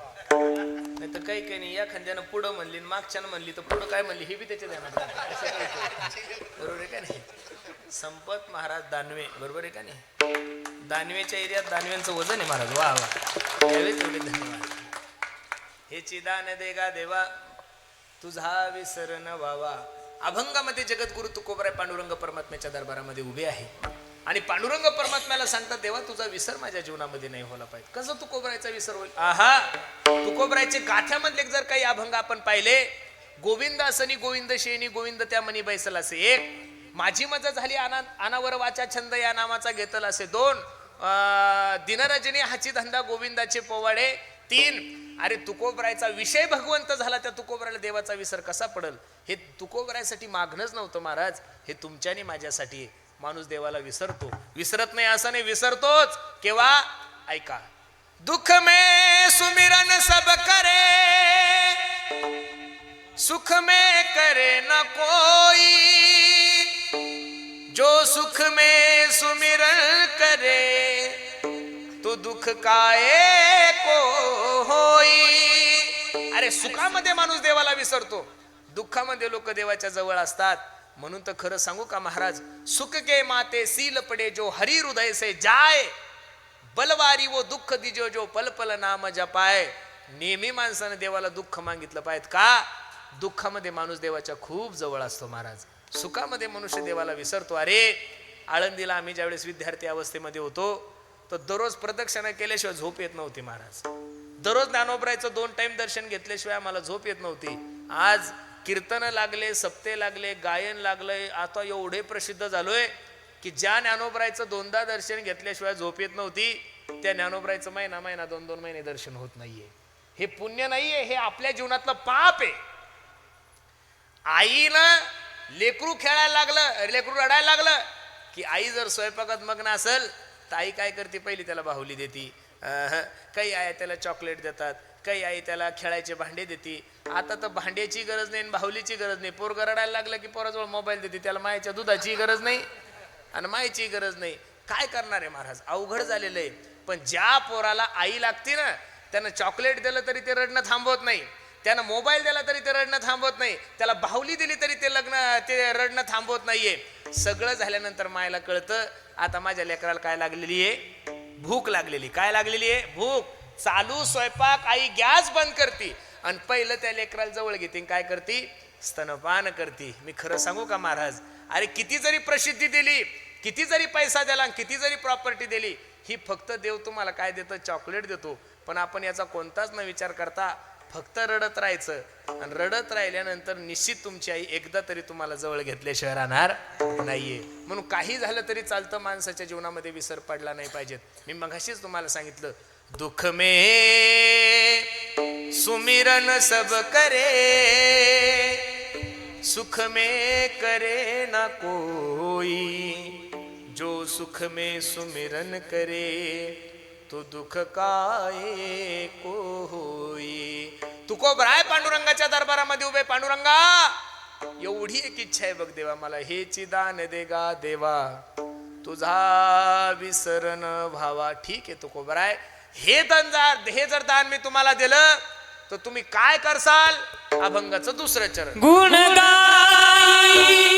नाही तर काही नाही, या खांद्यानं पुढं म्हणली मागच्यानं म्हणली तर पुढं काय म्हणली हे बी त्याच्या ध्यानात बरोबर आहे का नाही. संपत महाराज दानवे बरोबर आहे का नाही. दानवेच्या एरियात दानव्यांचं वजन आहे महाराज. वा वा यावेळेस एवढे धन्यवाद. हे चिदान देगा देवा तुझा विसर न व्हावा. अभंगामध्ये जगद्गुरु तुकोबराय पांडुरंग परमात्म्याच्या दरबारामध्ये उभे आहे आणि पांडुरंग परमात्म्याला सांगतात देवा तुझा विसर माझ्या जीवनामध्ये नाही व्हायला पाहिजे. कसं तुकोबरायचा विसर होईल. आहा तुकोबरायचे गाथ्यामधले जर काही अभंग आपण पाहिले. गोविंद असनी गोविंद शेनी गोविंद त्या मनी बैसल असे एक. माझी मजा झाली अनावर वाचा छंद या नामाचा घेतल असे दोन. दिनरजनी हाची धंदा गोविंदाचे पोवाडे तीन. अरे तुकोबरायचा विषय भगवंत झाला त्या तुकोबरायला देवाचा विसर कसा पडल. हे तुकोबरायसाठी मागणंच नव्हतं महाराज. हे तुमच्यानी माझ्यासाठी. माणूस देवाला विसरतो. विसरत नाही असं नाही, विसरतोच. केव्हा ऐका. दुख में सुमिरन सब करे सुख में करे न कोई. जो सुख में सुमिरन करे तो दुख काए को होई. अरे सुखामध्ये माणूस देवाला विसरतो, दुःखामध्ये लोक देवाच्या जवळ असतात. म्हणून तर खरं सांगू का महाराज. सुख के माते सील पडे जो हरी हृदय से जाय. बलवारी वो दुःख दिजो जो पल पल नाम जपाय. नेहमी माणसाने देवाला दुःख मागितलं पाहिजे का. दुःखामध्ये माणूस देवाच्या खूप जवळ असतो महाराज. सुखामध्ये मनुष्य देवाला विसरतो. अरे आळंदीला आम्ही ज्यावेळेस विद्यार्थी अवस्थेमध्ये होतो तर दररोज प्रदक्षिणा केल्याशिवाय झोप येत नव्हती महाराज. दररोज ज्ञानोबरायचं 2 टाइम दर्शन घेतल्याशिवाय आम्हाला झोप येत नव्हती. आज कीर्तन लागले, सप्ते लागले, गायन लागलंय. आता एवढे प्रसिद्ध झालोय की ज्या ज्ञानोबरायचं 2दा दर्शन घेतल्याशिवाय झोप येत नव्हती त्या ज्ञानोबरायचं महिना 2 महिने दर्शन होत नाहीये. हे पुण्य नाहीये, हे आपल्या जीवनातलं पाप आहे. आईनं लेकरू खेळायला लागलं, लेकरू रडायला लागलं की आई जर स्वयंपाकात मग्न असेल तर आई काय करते, पहिली त्याला बाहुली देती. काही आई त्याला चॉकलेट देतात, काही आई त्याला खेळायचे भांडे देते. आता तर भांड्याची गरज नाही, बाहुलीची गरज नाही. पोरग रडायला लागलं की पोराजवळ मोबाईल देते. त्याला मायेच्या दुधाची गरज नाही आणि मायेची गरज नाही. काय करणार आहे महाराज, अवघड झालेलं आहे. पण ज्या पोराला आई लागते ना त्यानं चॉकलेट दिलं तरी ते रडणं थांबवत नाही, त्यानं मोबाईल दिला तरी ते रडणं थांबवत नाही, त्याला बाहुली दिली तरी ते रडणं थांबवत नाहीये. सगळं झाल्यानंतर मायला कळतं आता माझ्या लेकराला काय लागलेली आहे, भूक लागलेली. काय लागलेली आहे, भूक. चालू स्वयंपाक आई गॅस बंद करती आणि पहिलं त्या लेकराला जवळ घेते. काय करती, स्तनपान करती. मी खरं सांगू का महाराज, अरे किती जरी प्रसिद्धी दिली, किती जरी पैसा दिला, किती जरी प्रॉपर्टी दिली, ही फक्त देव तुम्हाला काय देतो, चॉकलेट देतो. पण आपण याचा कोणताच न विचार करता फक्त रडत राहायचं. आणि रडत राहिल्यानंतर निश्चित तुमची आई एकदा तरी तुम्हाला जवळ घेतल्याशिवाय राहणार नाहीये. म्हणून काही झालं तरी चालतं, माणसाच्या जीवनामध्ये विसर पडला नाही पाहिजेत. मी मगाशीच तुम्हाला सांगितलं, दुख में सुमिरन सब करे सुख में करे ना कोई. जो सुख में सुमिरन करे तो दुःख काये को होई. तुकोबराय पांडुरंगाच्या दरबारामध्ये उभे. पांडुरंगा एवढी एक इच्छा आहे बघ देवा मला, हे चिदान देगा देवा तुझा विसरण भावा. ठीक आहे तुकोबराय, हे जर दान मी तुम्हाला दिलं तर तुम्ही काय करसाल. अभंगाचं 2रं चरण. गुण गाई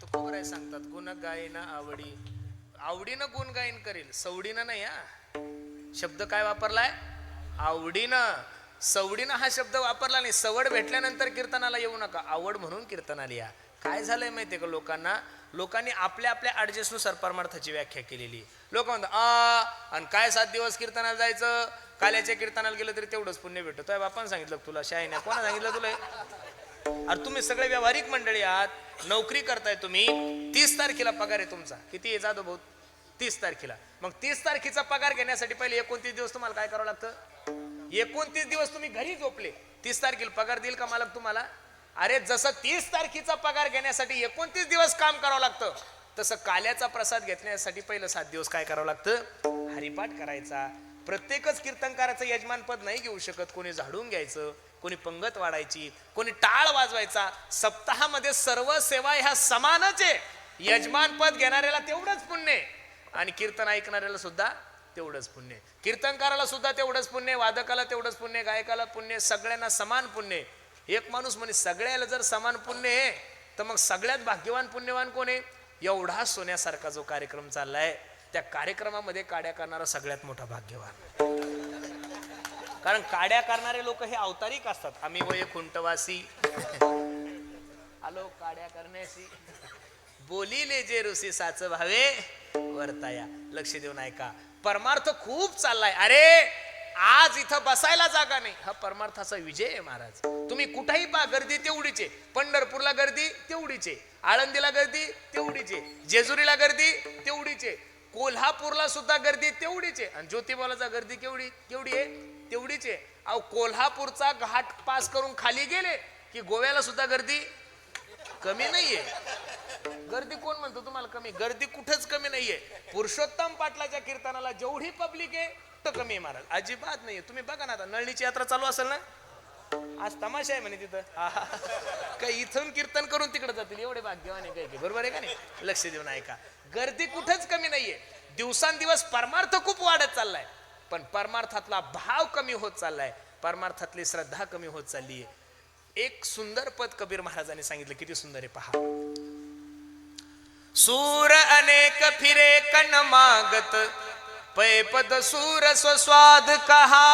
तुकोबराय सांगतात, गुण गायना आवडी, आवडीनं गुण गायन करेल, सवडीनं नाही. शब्द काय वापरलाय? आवडीनं. सवडीनं हा शब्द वापरला नाही. सवड भेटल्यानंतर कीर्तनाला येऊ नका, आवड म्हणून कीर्तनाला या. काय झालंय माहितीये का, लोकांनी आपल्या आपल्या ॲडजस्टनुसार परमार्थाची व्याख्या केलेली. लोक म्हणतात आणि काय 7 दिवस कीर्तनाला जायचं, काल्याच्या कीर्तनाला गेलं तरी तेवढंच पुण्य भेटतं. तुझ्या बापानं सांगितलं तुला? शाहीने कोणा सांगितलं तुला? अरे तुम्ही सगळे व्यावहारिक मंडळी आहात, नोकरी करताय तुम्ही. 30 तारखेला पगार आहे तुमचा. किती आहे जाधव भाऊ? 30 तारखेला. मग 30 तारखेचा पगार घेण्यासाठी पहिले 29 दिवस तुम्हाला काय करावं लागतं? 29 दिवस तुम्ही घरी झोपले, 30 तारखेला पगार देईल का मालक तुम्हाला? अरे जसं 30 तारखेचा पगार घेण्यासाठी 29 दिवस काम करावं लागतं, तसं काल्याचा प्रसाद घेण्यासाठी पहिलं 7 दिवस काय करावं लागतं? हरिपाठ करायचा. प्रत्येकच कीर्तनकाराचं यजमानपद नाही घेऊ शकत. कोणी झाडून घ्यायचं, कोणी पंगत वाढायची, कोणी टाळ वाजवायचा. सप्ताहामध्ये सर्व सेवा ह्या समानच आहे. यजमानपद घेणाऱ्याला तेवढंच पुण्य आणि कीर्तन ऐकणाऱ्याला सुद्धा तेवढंच पुण्य. कीर्तनकाराला सुद्धा तेवढंच पुण्य, वादकाला तेवढंच पुण्य, गायकाला पुण्य, सगळ्यांना समान पुण्य. एक माणूस म्हणे सगळ्याला जर समान पुण्य आहे तर मग सगळ्यात भाग्यवान पुण्यवान कोण आहे? एवढा सोन्यासारखा जो कार्यक्रम चाललाय, त्या कार्यक्रमामध्ये काड्या करणारा सगळ्यात मोठा भाग्यवान. कारण काड्या करणारे लोक हे अवतारिक असतात. आम्ही वैकुंठवासी आलो काड्या करण्यासी, बोलिले जे ऋषी साच भावे वर्ताया. लक्ष देऊन ऐका, परमार्थ खूप चाललाय. अरे आज इथं बसायला जागा नाही, हा परमार्थाचा विजय आहे महाराज. तुम्ही कुठेही पहा गर्दी तेवढीच आहे. पंढरपूरला गर्दी तेवढीच आहे, आळंदीला गर्दी तेवढीच आहे, जेजुरीला गर्दी तेवढीच आहे, कोल्हापूरला सुद्धा गर्दी तेवढीच आहे. आणि ज्योतिबाला गर्दी केवढी आहे? तेवढीच आहे. अहो कोल्हापूरचा घाट पास करून खाली गेले की गोव्याला सुद्धा गर्दी कमी नाहीये. गर्दी कोण म्हणतो तुम्हाला कमी? गर्दी कुठंच कमी नाहीये. पुरुषोत्तम पाटलाच्या कीर्तनाला जेवढी पब्लिक आहे तर कमी आहे महाराज, अजिबात नाहीये. तुम्ही बघा ना, आता नळणीची यात्रा चालू असेल ना, आज तमाशा आहे म्हणे तिथं. काही इथून कीर्तन करून तिकडे जातील, एवढे भाग्यवान आहे काही. बरोबर आहे का नाही? लक्ष देऊन ऐका, गर्दी कुठंच कमी नाहीये. दिवसांदिवस परमार्थ खूप वाढत चाललाय, पण परमार्थातला भाव कमी होत चाललाय, परमार्थातली श्रद्धा कमी होत चालली आहे. एक सुंदर पद कबीर महाराजांनी सांगितलं, किती सुंदर आहे पहा. सूर अनेक फिरे कन मागत, पै पद सूर स्वस्वाद कहा,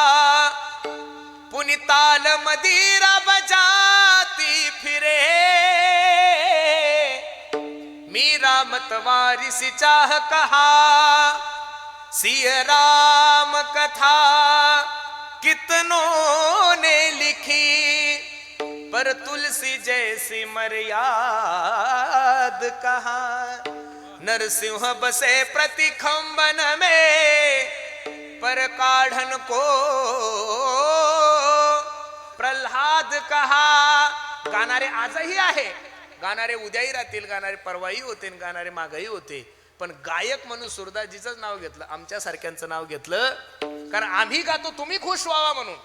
पुनिताल मदिरा बजाती फिरे, मीरा मतवारिसी चाह कहा, सिय राम कथा कितनों ने लिखी, पर तुलसी जैसी मर्याद कहा, नरसिंह बसे प्रतिखंबन में, पर काढ़न को प्रल्हाद कहा. गाणारे आजही आहे, गाणारे उद्याही राहतील, गाणारे परवाही होते, गाणारे मागही होते. पण गायक म्हणून सुरदासजीचंच नाव घेतलं, आमच्या सारख्यांचं नाव घेतलं. कारण आम्ही गातो तुम्ही खुश व्हावा म्हणून,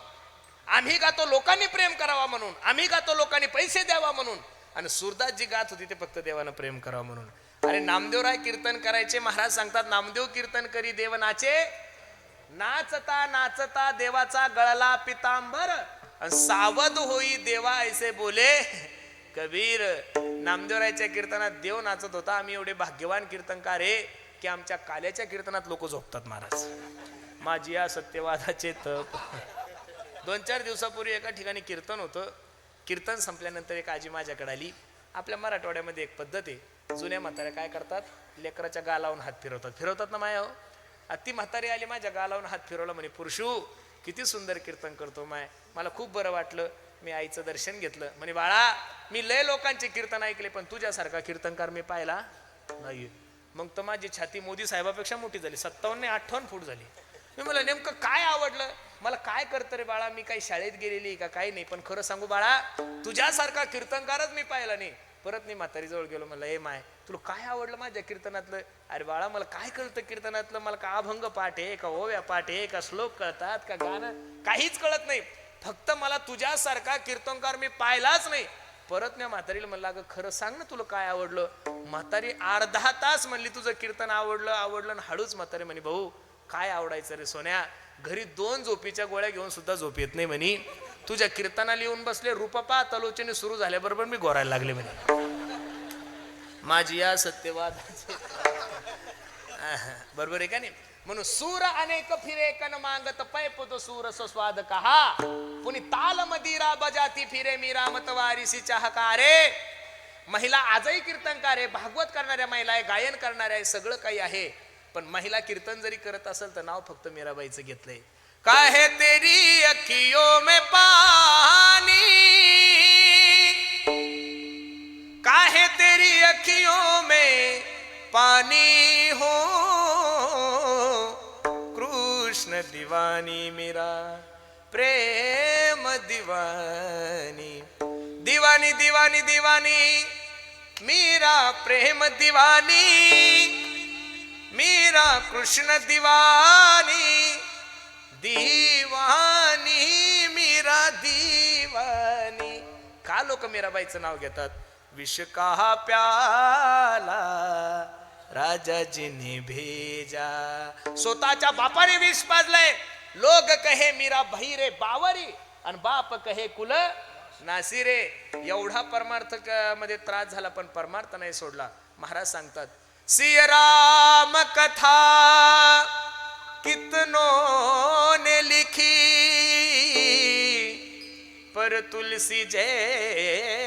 आम्ही गातो लोकांनी प्रेम करावा म्हणून, आम्ही गातो लोकांनी पैसे द्यावा म्हणून. आणि सुरदासजी गात होती ते फक्त देवानं प्रेम करावं म्हणून. अरे नामदेवराय कीर्तन करायचे, महाराज सांगतात नामदेव कीर्तन करी देव नाचे, नाचता नाचता देवाचा गळला पितांबर, सावध होई देवा ऐसे बोले कबीर. नामदेवरायच्या कीर्तनात देव नाचत होता. आम्ही एवढे भाग्यवान कीर्तनकार आहे की आमच्या काल्याच्या कीर्तनात लोक झोपतात महाराज. माझी या सत्यवादाचे तप. 2-4 दिवसापूर्वी एका ठिकाणी कीर्तन होतं. कीर्तन संपल्यानंतर एक आजी माझ्याकडे आली. आपल्या मराठवाड्यामध्ये एक पद्धत आहे, जुन्या म्हाताऱ्या काय करतात, लेकराच्या गालावून हात फिरवतात ना माया हो. ती म्हातारी आली, माझ्या गालावून हात फिरवला, म्हणे पुरुषू किती सुंदर कीर्तन करतो माय, मला खूप बरं वाटलं. मी आईचं दर्शन घेतलं. म्हणे बाळा मी लय लोकांचे कीर्तन ऐकले, पण तुझ्यासारखा कीर्तनकार मी पाहिला नाही. मग तर माझी छाती मोदी साहेबापेक्षा मोठी झाली, 57-58 फूट झाली. मी मला नेमकं काय आवडलं, मला काय करतं रे बाळा, मी काही शाळेत गेलेली का काही नाही, पण खरं सांगू बाळा तुझ्यासारखा कीर्तनकारच मी पाहिला नाही. परत मी म्हातारीजवळ गेलो, मला ए माय तुला काय आवडलं माझ्या कीर्तनातलं? अरे बाळा मला काय कळतं कीर्तनातलं, मला का अभंग पाठ आहे का ओव्या पाठ आहे का श्लोक कळतात का गाणं, काहीच कळत नाही. फक्त मला तुझ्यासारखा कीर्तनकार मी पाहिलाच नाही. परत मी म्हातारीला म्हणलं अगं खरं सांग ना तुला काय आवडलं. म्हातारी अर्धा तास म्हणली तुझं कीर्तन आवडलं आणि हळूच म्हातारी म्हणे भाऊ काय आवडायचं रे सोन्या, घरी 2 झोपीच्या गोळ्या घेऊन सुद्धा झोप येत नाही म्हणे, तुझ्या कीर्तनाला येऊन बसले, रूपपा तलोचने सुरू झाल्याबरोबर मी गोरायला लागले म्हणे. माझी या सत्यवादाची बरोबर आहे का नाही. म्हणून सूर अनेक फिरे कन मांगत पै पुत सूर स्वाद कहा पुनी ताल मदिरा बजाती फिरे मीरा मतवारिसी चाहकारे. महिला आजही कीर्तनकार आहे, भागवत करणाऱ्या महिला आहे, गायन करणाऱ्या आहे, सगळं काही आहे. पण महिला कीर्तन जरी करत असेल तर नाव फक्त मीराबाईचं घेतलंय. काहे तेरी अखियों में पानी, काहे तेरी अखियों में पानी हो, कृष्ण दीवानी मेरा प्रेम दीवानी. दीवानी दीवानी दीवानी मेरा प्रेम दीवानी, मेरा कृष्ण दीवानी, दीवानी मेरा दीवानी. का लोक मीराबाईचं नाव घेतात? विष का प्याला राजाजी ने भेजा. स्वतःच्या बापाने विष पाजलंय. लोग कहे मीरा भाई रे बावरी, आणि बाप कहे कुल नासी रे. एवढा परमार्थ मध्ये त्रास झाला पण परमार्थ नाही सोडला. महाराज सांगतात सिय राम कथा कितनों ने लिखी, पर तुलसी जैसी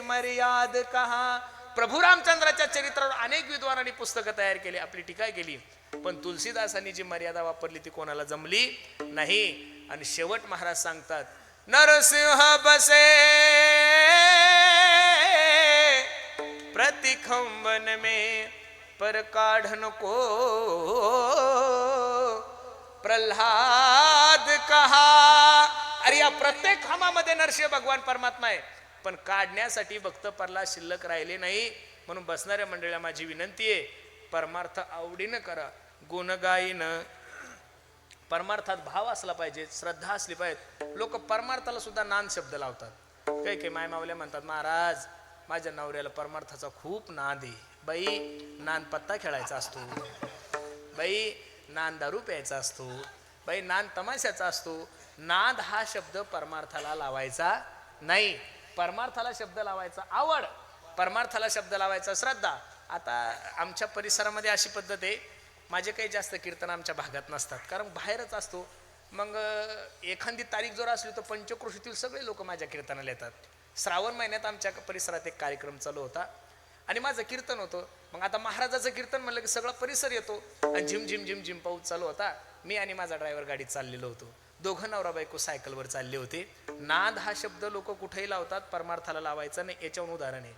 मर्याद कहा. प्रभू रामचंद्राच्या चरित्रावर अनेक विद्वानांनी पुस्तकं तयार केली, आपली टीका केली, पण तुलसीदासांनी जी मर्यादा वापरली ती कोणाला जमली नाही. आणि शेवट महाराज सांगतात नरसिंह बसे प्रतिखंबन में, पर काढ़न को प्रल्हाद कहा. अरे या प्रत्येक खांबामध्ये नरसिंह भगवान परमात्मा आहे, पण काढण्यासाठी भक्त प्रल्हाद शिल्लक राहिले नाही. म्हणून बसणाऱ्या मंडळीला माझी विनंती आहे, परमार्थ आवडीनं करा, गुणगायीनं. परमार्थात भाव असला पाहिजे, श्रद्धा असली पाहिजे. लोक परमार्थाला सुद्धा नान शब्द लावतात. काही काही मायमावल्या म्हणतात महाराज माझ्या नवऱ्याला परमार्थाचा खूप नाद आहे. बाई नान पत्ता खेळायचा असतो, बाई नान दारू प्यायचा असतो, बाई नान तमाशाचा असतो. नाद हा शब्द परमार्थाला लावायचा नाही. परमार्थाला शब्द लावायचा आवड, परमार्थाला शब्द लावायचा श्रद्धा. आता आमच्या परिसरामध्ये अशी पद्धत आहे, माझे काही जास्त कीर्तन आमच्या भागात नसतात, कारण बाहेरच असतो. मग एखादी तारीख जर असली तर पंचक्रोशीतील सगळे लोक माझ्या कीर्तनाला येतात. श्रावण महिन्यात आमच्या परिसरात एक कार्यक्रम चालू होता आणि माझं कीर्तन होतं. मग आता महाराजाचं कीर्तन म्हणलं की सगळा परिसर येतो. आणि झिम झिम झिम झिम पाऊस चालू होता. मी आणि माझा ड्रायव्हर गाडीत चाललेलो होतो. दोघं नवरा बायको सायकलवर चालले होते. नाद हा शब्द लोक कुठेही लावतात, परमार्थाला लावायचा नाही. याच्यावर उदाहरण आहे.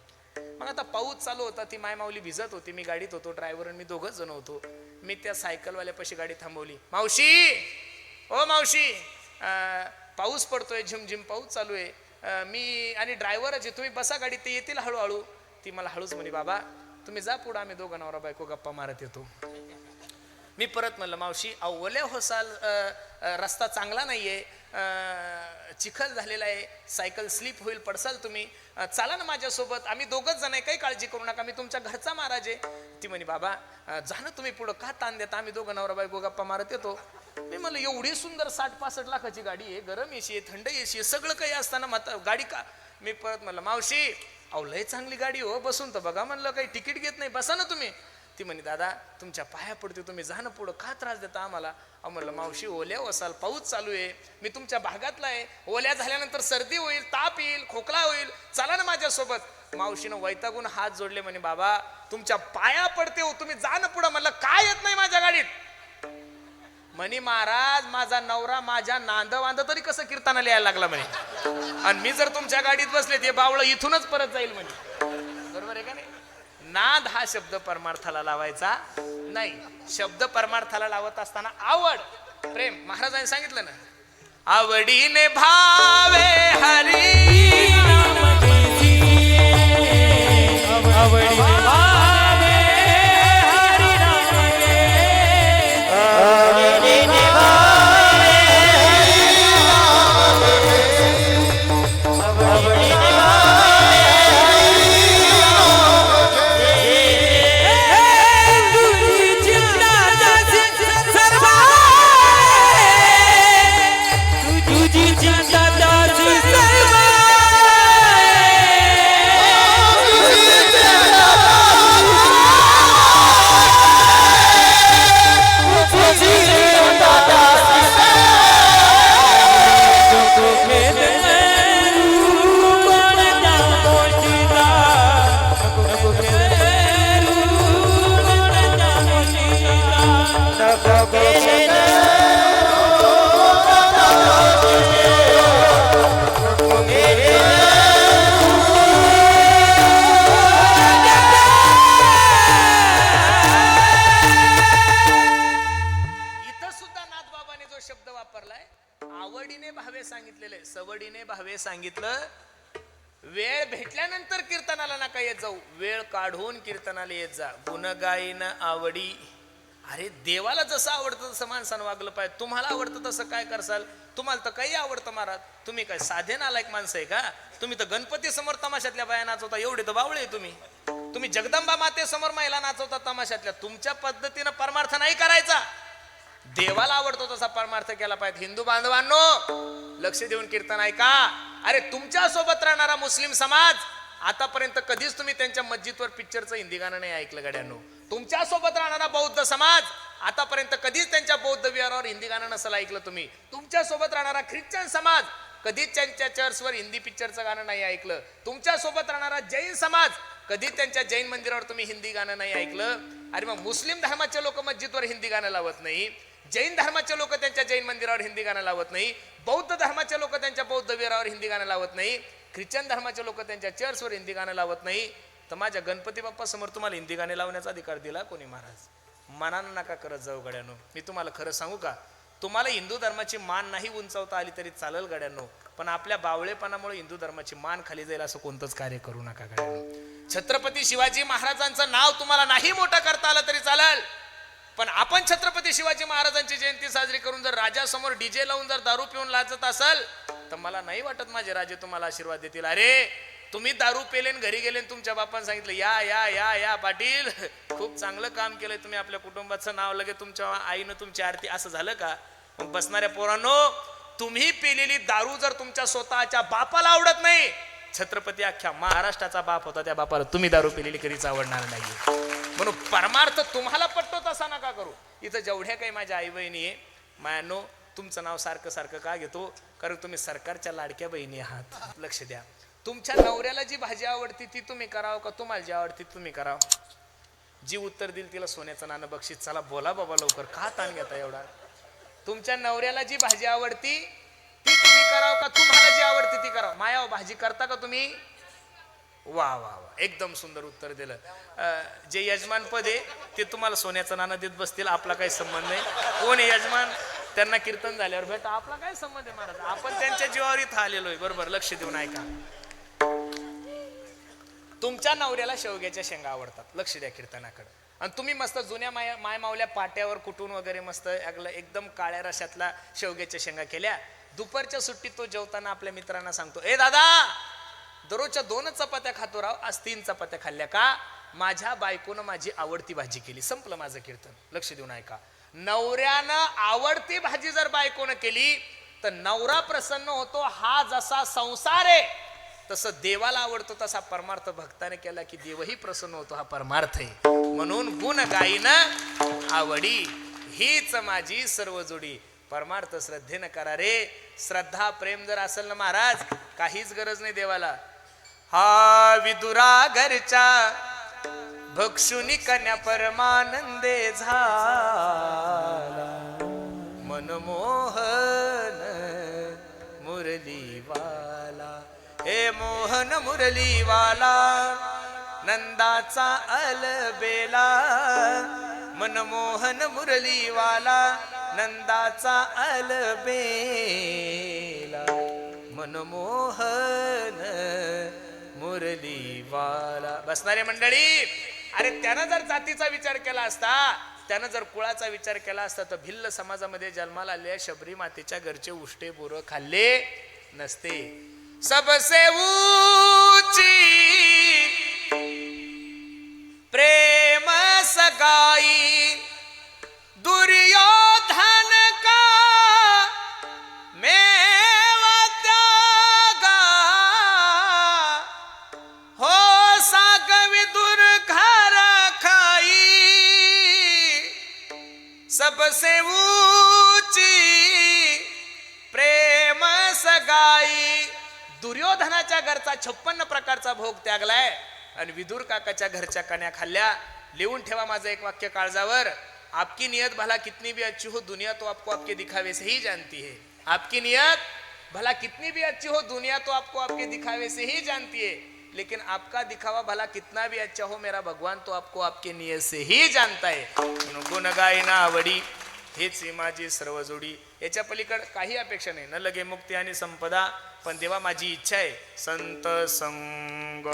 मग आता पाऊस चालू होता, ती मायमाऊली भिजत होती, मी गाडीत होतो, ड्रायव्हर आणि मी दोघंच जण होतो. मी त्या सायकलवाल्यापाशी गाडी थांबवली. मावशी ओ मावशी, पाऊस पडतोय, झिमझिम पाऊस चालू आहे, मी आणि ड्रायव्हरच आहे, तुम्ही बसा गाडीत, ते येतील हळूहळू. ती मला हळूच म्हणे बाबा तुम्ही जा पुढं, आम्ही दोघं नवरा बायको गप्पा मारत येतो. मी परत म्हणलं मावशी ओल्या होसाल, रस्ता चांगला नाहीये, चिखल झालेला आहे, सायकल स्लिप होईल, पडसाल तुम्ही, चाला ना माझ्यासोबत, आम्ही दोघंच जण आहे, काही काळजी करू नका, मी तुमच्या घरचा महाराज आहे. ती म्हणे बाबा जा ना तुम्ही पुढं, का ताण देता, आम्ही दोघं नवरा बायको गप्पा मारत येतो. मी म्हणलं एवढी सुंदर 60-65 लाखाची गाडी आहे, गरम एसी आहे, थंड एसी आहे, सगळं काही असताना गाडी का. मी परत म्हणलं मावशी अहो लय चांगली गाडी हो, बसून तर बघा. म्हणलं काही तिकीट घेत नाही, बसा ना तुम्ही. ती म्हणे दादा तुमच्या पाया पडते, तुम्ही जा ना पुढं, का त्रास देता आम्हाला. अहो म्हणलं मावशी ओल्या वसाल, पाऊस चालू आहे, मी तुमच्या भागातला आहे, ओल्या झाल्यानंतर सर्दी होईल, ताप येईल, खोकला होईल, चला ना माझ्यासोबत. मावशीनं वैतागून हात जोडले, म्हणे बाबा तुमच्या पाया पडते हो, तुम्ही जा ना पुढं. म्हणलं काय येत नाही माझ्या गाडीत. म्हणे महाराज माझा नवरा माझ्या नांद वांद तरी कसं कीर्तनाला यायला लागला म्हणे, आणि मी जर तुमच्या गाडीत बसले ते बावळं इथूनच परत जाईल म्हणे. बरोबर आहे का नाही. नाद हा शब्द परमार्थाला लावायचा नाही. शब्द परमार्थाला लावत असताना आवड, प्रेम. महाराजांनी सांगितलं ना, आवडीने भावे हरी नाम आवडी भावे हरी नाम सर्व मागे सांगितलं, वेळ भेटल्यानंतर कीर्तनाला नका येत जाऊ, वेळ काढून कीर्तनाला येत जा. गुण गायन आवडी. अरे देवाला जसं आवडतं तसं माणसानं वागलं पाहिजे. तुम्हाला आवडतं तसं काय करसाल? तुम्हाला तर काही आवडतं महाराज. तुम्ही काय साधे नालायक माणसं आहे का? तुम्ही तर गणपती समोर तमाशातल्या बाया नाचवता, एवढे तर बावळे आहे तुम्ही. तुम्ही जगदंबा माते समोर महिला नाचवता तमाशातल्या. तुमच्या पद्धतीनं परमार्थ नाही करायचा. देवाला आवडतो तसा परमार्थ केला पाहिजे. हिंदू बांधवांनो लक्ष देऊन कीर्तन ऐका. अरे तुमच्या सोबत राहणारा मुस्लिम समाज, आतापर्यंत कधीच तुम्ही त्यांच्या मस्जिदवर पिक्चरचं हिंदी गाणं नाही ऐकलं गड्यांनो. तुमच्या सोबत राहणारा बौद्ध समाज, आतापर्यंत कधीच त्यांच्या बौद्ध विहारावर हिंदी गाणं नसेल ऐकलं तुम्ही. तुमच्या सोबत राहणारा ख्रिश्चन समाज कधीच त्यांच्या चर्चवर हिंदी पिक्चरचं गाणं नाही ऐकलं. तुमच्या सोबत राहणारा जैन समाज, कधी त्यांच्या जैन मंदिरावर तुम्ही हिंदी गाणं नाही ऐकलं. अरे मग मुस्लिम धर्माचे लोक मस्जिदवर हिंदी गाणं लावत नाही, जैन धर्माचे लोक त्यांच्या जैन मंदिरावर हिंदी गाणं लावत नाही, बौद्ध धर्माचे लोक त्यांच्या बौद्ध विहारावर हिंदी गाणं लावत नाही, ख्रिश्चन धर्माचे लोक त्यांच्या चर्चवर हिंदी गाणं लावत नाही, तर माझ्या गणपती बाप्पा समोर तुम्हाला हिंदी गाणे लावण्याचा अधिकार दिला कोणी महाराज? मनानं नका करत जाऊ गड्यानो. मी तुम्हाला खरं सांगू का, तुम्हाला हिंदू धर्माची मान नाही उंचावता आली तरी चालेल गड्यांनो, पण आपल्या बावळेपणामुळे हिंदू धर्माची मान खाली जाईल असं कोणतंच कार्य करू नका गड्यांनो. छत्रपती शिवाजी महाराजांचं नाव तुम्हाला नाही मोठं करता आलं तरी चालेल, पण आपण छत्रपती शिवाजी महाराजांची जयंती साजरी करून जर राजासमोर डीजे लावून जर दारू पिऊन लाजत असाल, तर मला नाही वाटत माझे राजे तुम्हाला आशीर्वाद देतील. अरे तुम्ही दारू पेलेन घरी गेले, तुमच्या बापाने सांगितलं या या या या पाटील खूप चांगलं काम केलंय तुम्ही, आपल्या कुटुंबाचं नाव लगे तुमच्या आईनं तुमची आरती, असं झालं का? मग बसणाऱ्या पोरांनो, तुम्ही पेलेली दारू जर तुमच्या स्वतःच्या बापाला आवडत नाही, छत्रपती अख्ख्या महाराष्ट्राचा बाप होता, त्या बापाला तुम्ही दारू पिलेली कधीच आवडणार नाही. म्हणून परमार्थ तुम्हाला पटतो तसा नका करू. इथं जेवढ्या काही माझ्या आई बहिणी आहे, मायानो तुमचं नाव सारखं सारखं का घेतो? कारण तुम्ही सरकारच्या लाडक्या बहिणी आहात. लक्ष द्या. तुमच्या नवऱ्याला जी भाजी आवडती ती तुम्ही करावं का तुम्हाला जी आवडती तुम्ही करावं? जी उत्तर दिल तिला सोन्याचं नाणं बक्षीस. चला बोला बाबा लवकर, का ताण घेता एवढा? तुमच्या नवऱ्याला जी भाजी आवडती ती तुम्ही करावं का तुम्हाला जी आवडती ती करावं? माया भाजी करता का तुम्ही? वा वा वा, एकदम सुंदर उत्तर दिलं. जे यजमान पद आहे ते तुम्हाला सोन्याचं नाणं देत बसतील, आपला काही संबंध नाही. कोण आहे यजमान? त्यांना कीर्तन झाल्यावर भेटा, आपला काय संबंध आहे महाराज? आपण त्यांच्या जीवावर इथं आलेलो आहे. बरोबर, लक्ष देऊन ऐका. तुमच्या नवऱ्याला शेवग्याच्या शेंगा आवडतात, लक्ष द्या कीर्तनाकडे. आणि तुम्ही मस्त जुन्या माय मावल्या पाट्यावर कुटून वगैरे मस्त एकदम काळ्या रशातला शेवग्याच्या शेंगा केल्या. दुपारच्या सुट्टीत तो जेवताना आपल्या मित्रांना सांगतो, ए दादा, दररोजच्या 2 चपात्या खातो राव, आज 3 चपात्या खाल्ल्या का? माझ्या बायकोनं माझी आवडती भाजी केली. संपलं माझं कीर्तन. लक्ष देऊन ऐका. नवऱ्यानं आवडती भाजी जर बायकोनं केली तर नवरा प्रसन्न होतो. हा जसा संसार आहे तसं देवाला आवडतो, तसा परमार्थ भक्ताने केला की देवही प्रसन्न होतो. हा परमार्थ आहे. म्हणून गुण गाईन आवडी, हीच माझी सर्व जोडी. परमार्थ श्रद्धेनं करा रे. श्रद्धा प्रेम जर असेल ना महाराज, काहीच गरज नाही देवाला. हा विदुरा घरच्या भक्षुनी कन्या परमानंदे झाला, मनमोहन मुरलीवाला. हे मोहन मुरलीवाला, नंदाचा अलबेला. मनमोहन मुरलीवाला, नंदाचा अलबेला. मनमोहन मुरलीवाला. बसणारे मंडळी, अरे त्यानं जर जातीचा विचार केला असता, त्यानं जर कुळाचा विचार केला असता, तर भिल्ल समाजामध्ये जन्माला आलेल्या शबरी मातेच्या घरचे उष्टे बोरं खाल्ले नसते. सबसे ऊंची प्रेम सगाई, दुर्योधन का मेवा त्यागा. हो सागवी दुर्घर खाई, सबसे ऊंची प्रेम सगाई. दुर्योधनाच्या घरचा 56 प्रकारचा भोग त्यागलाय आणि विदुर काकाच्या घरच्या कन्या खाल्ल्या. लिहून ठेवा माझं एक वाक्य काळजावर. आपकी नियत भला कितनी भी अच्छी हो, दुनिया तो आपको आपके दिखावे से ही जानती है. आपकी नियत भला कितनी भी अच्छी हो, दुनिया तो आपको आपके दिखावे से ही जानती है. लेकिन आपका दिखावा भला कितना भी अच्छा हो, मेरा भगवान तो आपको आपके नियत से ही जानता है. गुण गायना आवडी, हेच माझी सर्व जोडी. याच्या पलीकडे काही अपेक्षा नाही. न लगे मुक्ती आणि संपदा, पण देवा माझी इच्छा आहे संत संग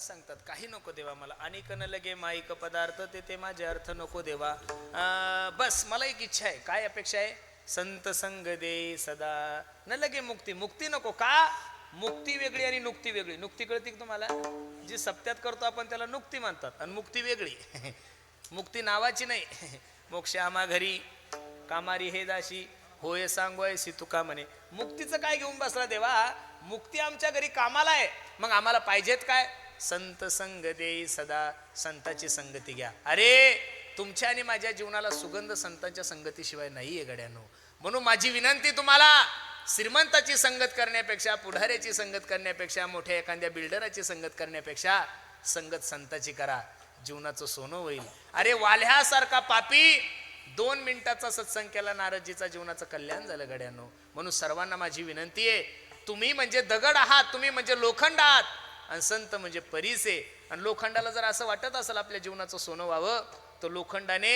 सांगतात काही नको देवा मला, आणि कन लगे माईक पदार्थ ते ते माझे अर्थ नको देवा. बस मला एक इच्छा आहे. काय अपेक्षा आहे? संत संग दे सदा, न लगे मुक्ती. मुक्ती नको का? मुक्ती वेगळी आणि नुक्ती वेगळी. नुक्ती कळते की तुम्हाला? जी सप्त्यात करतो आपण त्याला नुक्ती म्हणतात, आणि मुक्ती वेगळी. मुक्ती नावाची नाही. मोक्ष आम्हा घरी कामारी हे दाशी होय सांगोय तुका म्हणे. मुक्तीचं काय घेऊन बसला देवा? मुक्ती आमच्या घरी कामाला आहे. मग आम्हाला पाहिजेत काय? संत संग दे सदा, संताची संगती घ्या. अरे तुमच्या आणि माझ्या जीवनाला सुगंध संतांच्या संगतीशिवाय नाहीये गड्यानो. म्हणून माझी विनंती तुम्हाला, श्रीमंताची संगत करण्यापेक्षा, पुढाऱ्याची संगत करण्यापेक्षा, मोठ्या एखाद्या बिल्डराची संगत करण्यापेक्षा संगत संताची करा. जीवनाचं सोनं होईल. अरे वाल्ह्यासारखा पापी 2 मिनिटाचा सत्संग केला, नारदजीचा जीवनाचं कल्याण झालं गड्यानो. म्हणून सर्वांना माझी विनंती आहे, तुम्ही म्हणजे दगड आहात, तुम्ही म्हणजे लोखंड आहात, आणि संत म्हणजे परीस आहे. आणि लोखंडाला जर असं वाटत असेल आपल्या जीवनाचं सोनं व्हावं, तर लोखंडाने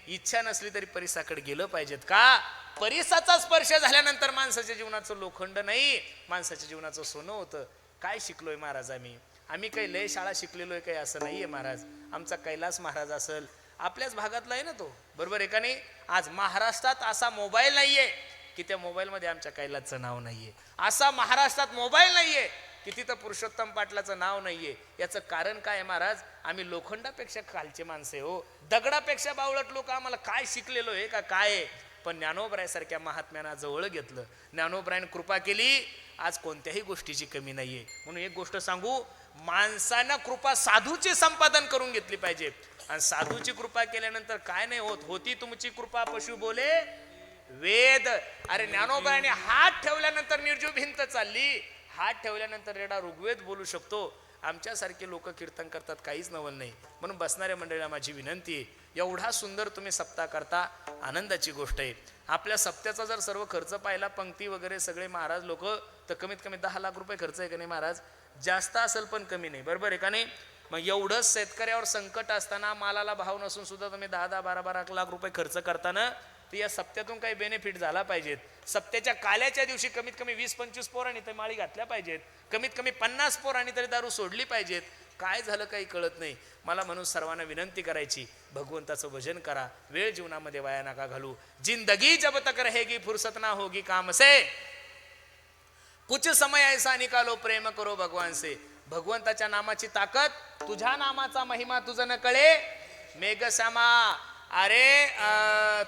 इच्छा नसली तरी परिसाकडे गेलं पाहिजेत. का? परिसाचा स्पर्श झाल्यानंतर माणसाच्या जीवनाचं लोखंड नाही, माणसाच्या जीवनाचं सोनं होतं. काय शिकलोय महाराज आम्ही काही लय शाळा शिकलेलो आहे काही असं नाहीये महाराज. आमचा कैलास महाराज असेल, आपल्याच भागातला आहे ना तो, बरोबर आहे का नाही? आज महाराष्ट्रात असा मोबाईल नाहीये की त्या मोबाईलमध्ये आमच्या कैलासचं नाव नाहीये. असा महाराष्ट्रात मोबाईल नाहीये की तिथं पुरुषोत्तम पाटलाचं नाव नाहीये. याचं कारण काय महाराज? आम्ही लोखंडापेक्षा खालचे माणसे हो, दगडापेक्षा बावळट लोक. आम्हाला काय शिकलेलो आहे का काय? पण ज्ञानोबरायासारख्या महात्म्यांना जवळ घेतलं, ज्ञानोबरायाने कृपा केली, आज कोणत्याही गोष्टीची कमी नाहीये. म्हणून एक गोष्ट सांगू, माणसानं कृपा साधूची संपादन करून घेतली पाहिजे. आणि साधूची कृपा केल्यानंतर काय नाही होत. होती तुमची कृपा पशु बोले वेद. अरे ज्ञानोबरायाने हात ठेवल्यानंतर निर्जीव भिंत चालली, हात ठेवल्यानंतर रेडा ऋग्वेद बोलू शकतो. आमच्यासारखे लोक कीर्तन करतात, काहीच नवल नाही. म्हणून बसणाऱ्या मंडळीला माझी विनंती आहे, एवढा सुंदर तुम्ही सप्ताह करता, आनंदाची गोष्ट आहे. आपल्या सप्त्याचा जर सर्व खर्च पाहिला, पंक्ती वगैरे सगळे महाराज लोक, तर कमीत कमी 10 लाख रुपये खर्च आहे का नाही महाराज? जास्त असेल पण कमी नाही, बरोबर आहे का नाही? मग एवढंच शेतकऱ्यावर संकट असताना, मालाला भाव नसून सुद्धा तुम्ही 10-10, 12-12 लाख रुपये खर्च करताना, तर या सप्त्यातून काही बेनिफिट झाला पाहिजेत. सप्त्याच्या काल्याच्या दिवशी कमीत कमी 20-25 पोरांनी तर माळी घातल्या पाहिजेत, कमीत कमी 50 पोरांनी तरी दारू सोडली पाहिजेत. काय झालं काही कळत नाही मला. म्हणून सर्वांना विनंती करायची, भगवंताचं भजन करा, वेळ जीवनामध्ये वाया नका घालू. जिंदगी जब तक रहेगी फुर्सत ना होगी काम से, कुछ समय ऐसा निकालो प्रेम करो भगवान से. भगवंताच्या नामाची ताकद, तुझ्या नामाचा महिमा तुझं न कळे मेघश्यामा. अरे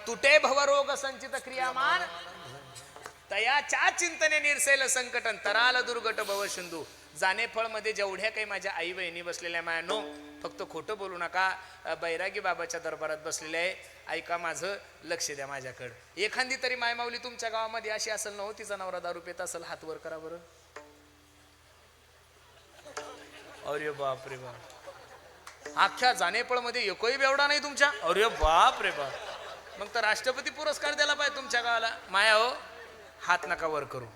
तुटे भवरोग संचित क्रियामान, तयाच्या चिंतने निरसेल संकटन तराल दुर्गट भव सिंधू. जानेफळ मध्ये जेवढ्या काही माझ्या आई बहिणी बसलेल्या मायानो, फक्त खोटं बोलू नका. बैरागी बाबाच्या दरबारात बसलेले आहे, ऐका माझं, लक्ष द्या माझ्याकडं. एखादी तरी मायमाऊली तुमच्या गावामध्ये अशी असेल ना, तिचा नवरा दारू पित असेल, हात वर करा बरं. अरे बाप रे बाप, अख्ख्या जानेफळ मध्ये एकही बेवडा नाही तुमच्या? अरे बाप रे बाप, मग तर राष्ट्रपती पुरस्कार द्यायला पाहिजे तुमच्या गावाला. माया हो, हात नका वर करू.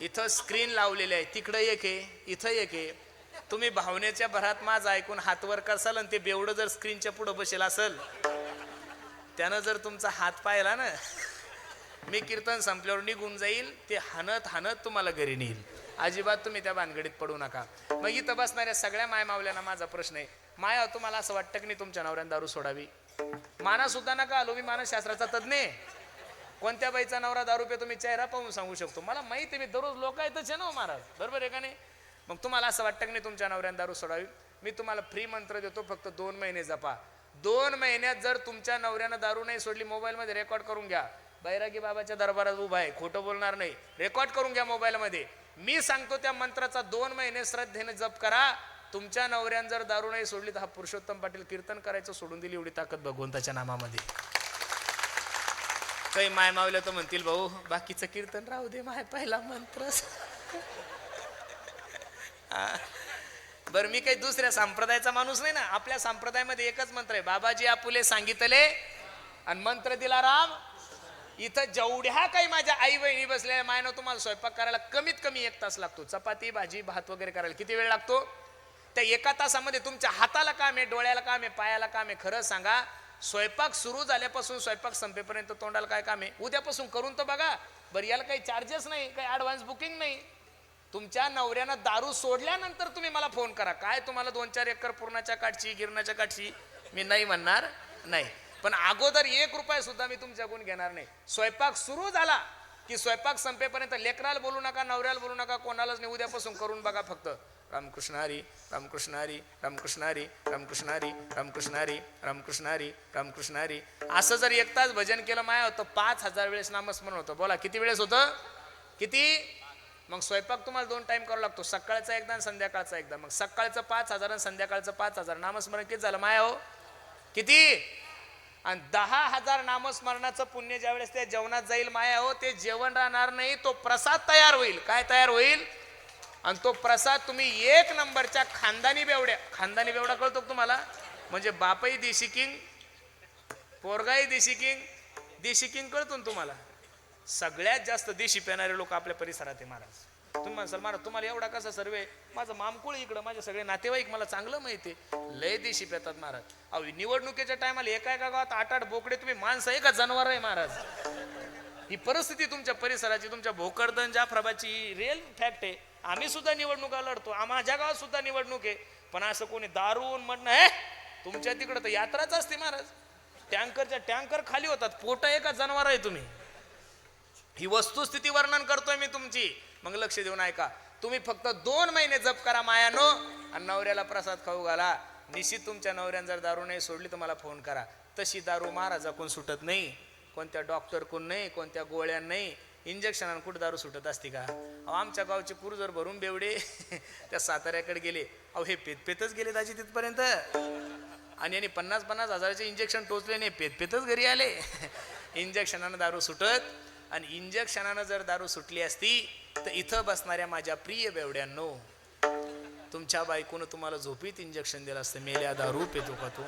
इथं स्क्रीन लावलेले आहे, तिकडं एक आहे, इथं एक आहे. तुम्ही भावनेच्या भरात माझं ऐकून हात वर करसाल आणि ते बेवडं जर स्क्रीनच्या पुढे बसेल असेल, त्यानं जर तुमचा हात पाहिला ना, मी कीर्तन संपल्यावर निघून जाईल, ते हाणत हाणत तुम्हाला घरी नेईल. अजिबात तुम्ही त्या भानगडीत पडू नका. मग इथं बसणाऱ्या सगळ्या माय मावल्यांना माझा प्रश्न आहे, माया तुम्हाला असं वाटतं की नाही तुमच्या नवऱ्यानं दारू सोडावी? माना सुद्धा नका आलो, मी मानसशास्त्राचा तज्ञ आहे. कोणत्या बाईचा नवरा दारू पे तुम्ही चेहरा पाहून सांगू शकतो. मला माहिती आहे, मी दररोज लोक येतच आहे ना महाराज, बरोबर आहे का नाही? मग तुम्हाला असं वाटतं की नाही तुमच्या नवऱ्यानं दारू सोडावी? मी तुम्हाला फ्री मंत्र देतो, फक्त 2 महिने जपा. 2 महिन्यात जर तुमच्या नवऱ्यानं दारू नाही सोडली, मोबाईलमध्ये रेकॉर्ड करून घ्या. बैरागी बाबाच्या दरबारात उभा आहे, खोटं बोलणार नाही, रेकॉर्ड करून घ्या मोबाईलमध्ये. मी सांगतो त्या मंत्राचा 2 महिने श्रद्धेने जप करा. तुमच्या नवऱ्यानं जर दारू नाही सोडली तर हा पुरुषोत्तम पाटील कीर्तन करायचं सोडून दिली, एवढी ताकद भगवंताच्या नामामध्ये. काही माय मावल्या तर म्हणतील, भाऊ बाकीचं कीर्तन राहू दे, माय पहिला मंत्र. बरं, मी काही दुसऱ्या संप्रदायाचा माणूस नाही ना. आपल्या संप्रदायामध्ये एकच मंत्र आहे, बाबाजी आपुले सांगितले आणि मंत्र दिला राम. इथं जेवढ्या काही माझ्या आई बहिणी बसलेल्या मायनं, तुम्हाला स्वयंपाक करायला कमीत कमी 1 तास लागतो. चपाती भाजी भात वगैरे करायला किती वेळ लागतो? त्या 1 तासामध्ये तुमच्या हाताला काम आहे, डोळ्याला काम आहे, पायाला काम आहे. खरं सांगा, स्वयंपाक सुरू झाल्यापासून स्वयंपाक संपेपर्यंत तोंडाला काय काम आहे? उद्यापासून करून तर बघा बरं. याला काही चार्जेस नाही, काही ॲडव्हान्स बुकिंग नाही. तुमच्या नवऱ्यानं दारू सोडल्यानंतर तुम्ही मला फोन करा. काय तुम्हाला 2-4 एकर पूर्णाच्या काठची, गिरणाच्या काठची मी नाही म्हणणार नाही, पण अगोदर 1 रुपया सुद्धा मी तुमच्याकडून घेणार नाही. स्वयंपाक सुरू झाला की स्वयंपाक संपेपर्यंत लेकराला बोलू नका, नवऱ्याला बोलू नका, कोणालाच नाही. उद्यापासून करून बघा फक्त. रामकृष्ण हरी, रामकृष्ण हरी, रामकृष्ण हरी, रामकृष्ण हरी, रामकृष्ण हरी, रामकृष्ण हरी, रामकृष्ण हरी. असं जर 1 तास भजन केलं माया होतं, 5000 वेळेस नामस्मरण होतं. बोला किती वेळेस होतं? किती? मग स्वयंपाक तुम्हाला 2 टाइम करावा लागतो, सकाळचा एकदा आणि संध्याकाळचा एकदा. मग सकाळचं 5000 आणि संध्याकाळचं 5000, नामस्मरण किती झालं माया हो? किती? आणि 10,000 नामस्मरणाचं पुण्य ज्यावेळेस त्या जेवणात जाईल माया हो, ते जेवण राहणार नाही, तो प्रसाद तयार होईल. काय तयार होईल? आणि तो प्रसाद तुम्ही 1 नंबरच्या खानदानी बेवड्या. खानदानी बेवडा कळतो तुम्हाला? म्हणजे बापही देशी किंग, पोरगाही देशी किंग. देशी किंग कळतो ना तुम्हाला? सगळ्यात जास्त देशी पेणारे लोक आपल्या परिसरात आहे महाराज. तुम्ही म्हणसाल महाराज तुम्हाला एवढा कसा सर्वे? माझं मामकुळ इकडं, माझे सगळे नातेवाईक मला चांगलं माहिती आहे, लय देशी पेतात महाराज. अहो निवडणुकीच्या टायमाला एका गावात 8-8 बोकडे. तुम्ही माणसं आहे का जनावर आहे महाराज? ही परिस्थिती तुमच्या परिसराची, तुमच्या भोकरदन जाफराबादची रिअल फॅक्ट आहे. आम्ही सुद्धा निवडणुका लढतो, माझ्या गावात सुद्धा निवडणूक आहे, पण असं कोणी दारून म्हणणं आहे. तुमच्या तिकडं तर यात्राच असते महाराज, टँकरच्या टँकर खाली होतात. पोट आहे का जनावर आहे तुम्ही? ही वस्तुस्थिती वर्णन करतोय मी तुमची. मग लक्ष देऊन ऐका. तुम्ही फक्त 2 महिने जप करा मायानो, आणि नवऱ्याला प्रसाद खाऊ घाला. निश्चित तुमच्या नवऱ्यानं जर दारू नाही सोडली तर मला फोन करा. तशी दारू महाराजाकडून सुटत नाही, कोणत्या डॉक्टरकडून नाही, कोणत्या गोळ्या नाही, इंजेक्शनानं कुठं दारू सुटत असते का? अहो आमच्या गावचे कुरुजर भरून बेवडे त्या साताऱ्याकडे गेले. अहो हे पेतच गेले दाजी तिथपर्यंत, आणि यांनी 50-50 हजाराचे इंजेक्शन टोचले नाही, पेतच घरी आले. इंजेक्शनानं दारू सुटत. आणि इंजेक्शनानं जर दारू सुटली असती तर इथं बसणाऱ्या माझ्या प्रिय बेवड्यांनो, तुमच्या बायकोनं तुम्हाला झोपीत इंजेक्शन दिलं असतं, मेल्या दारू पेतो का तू,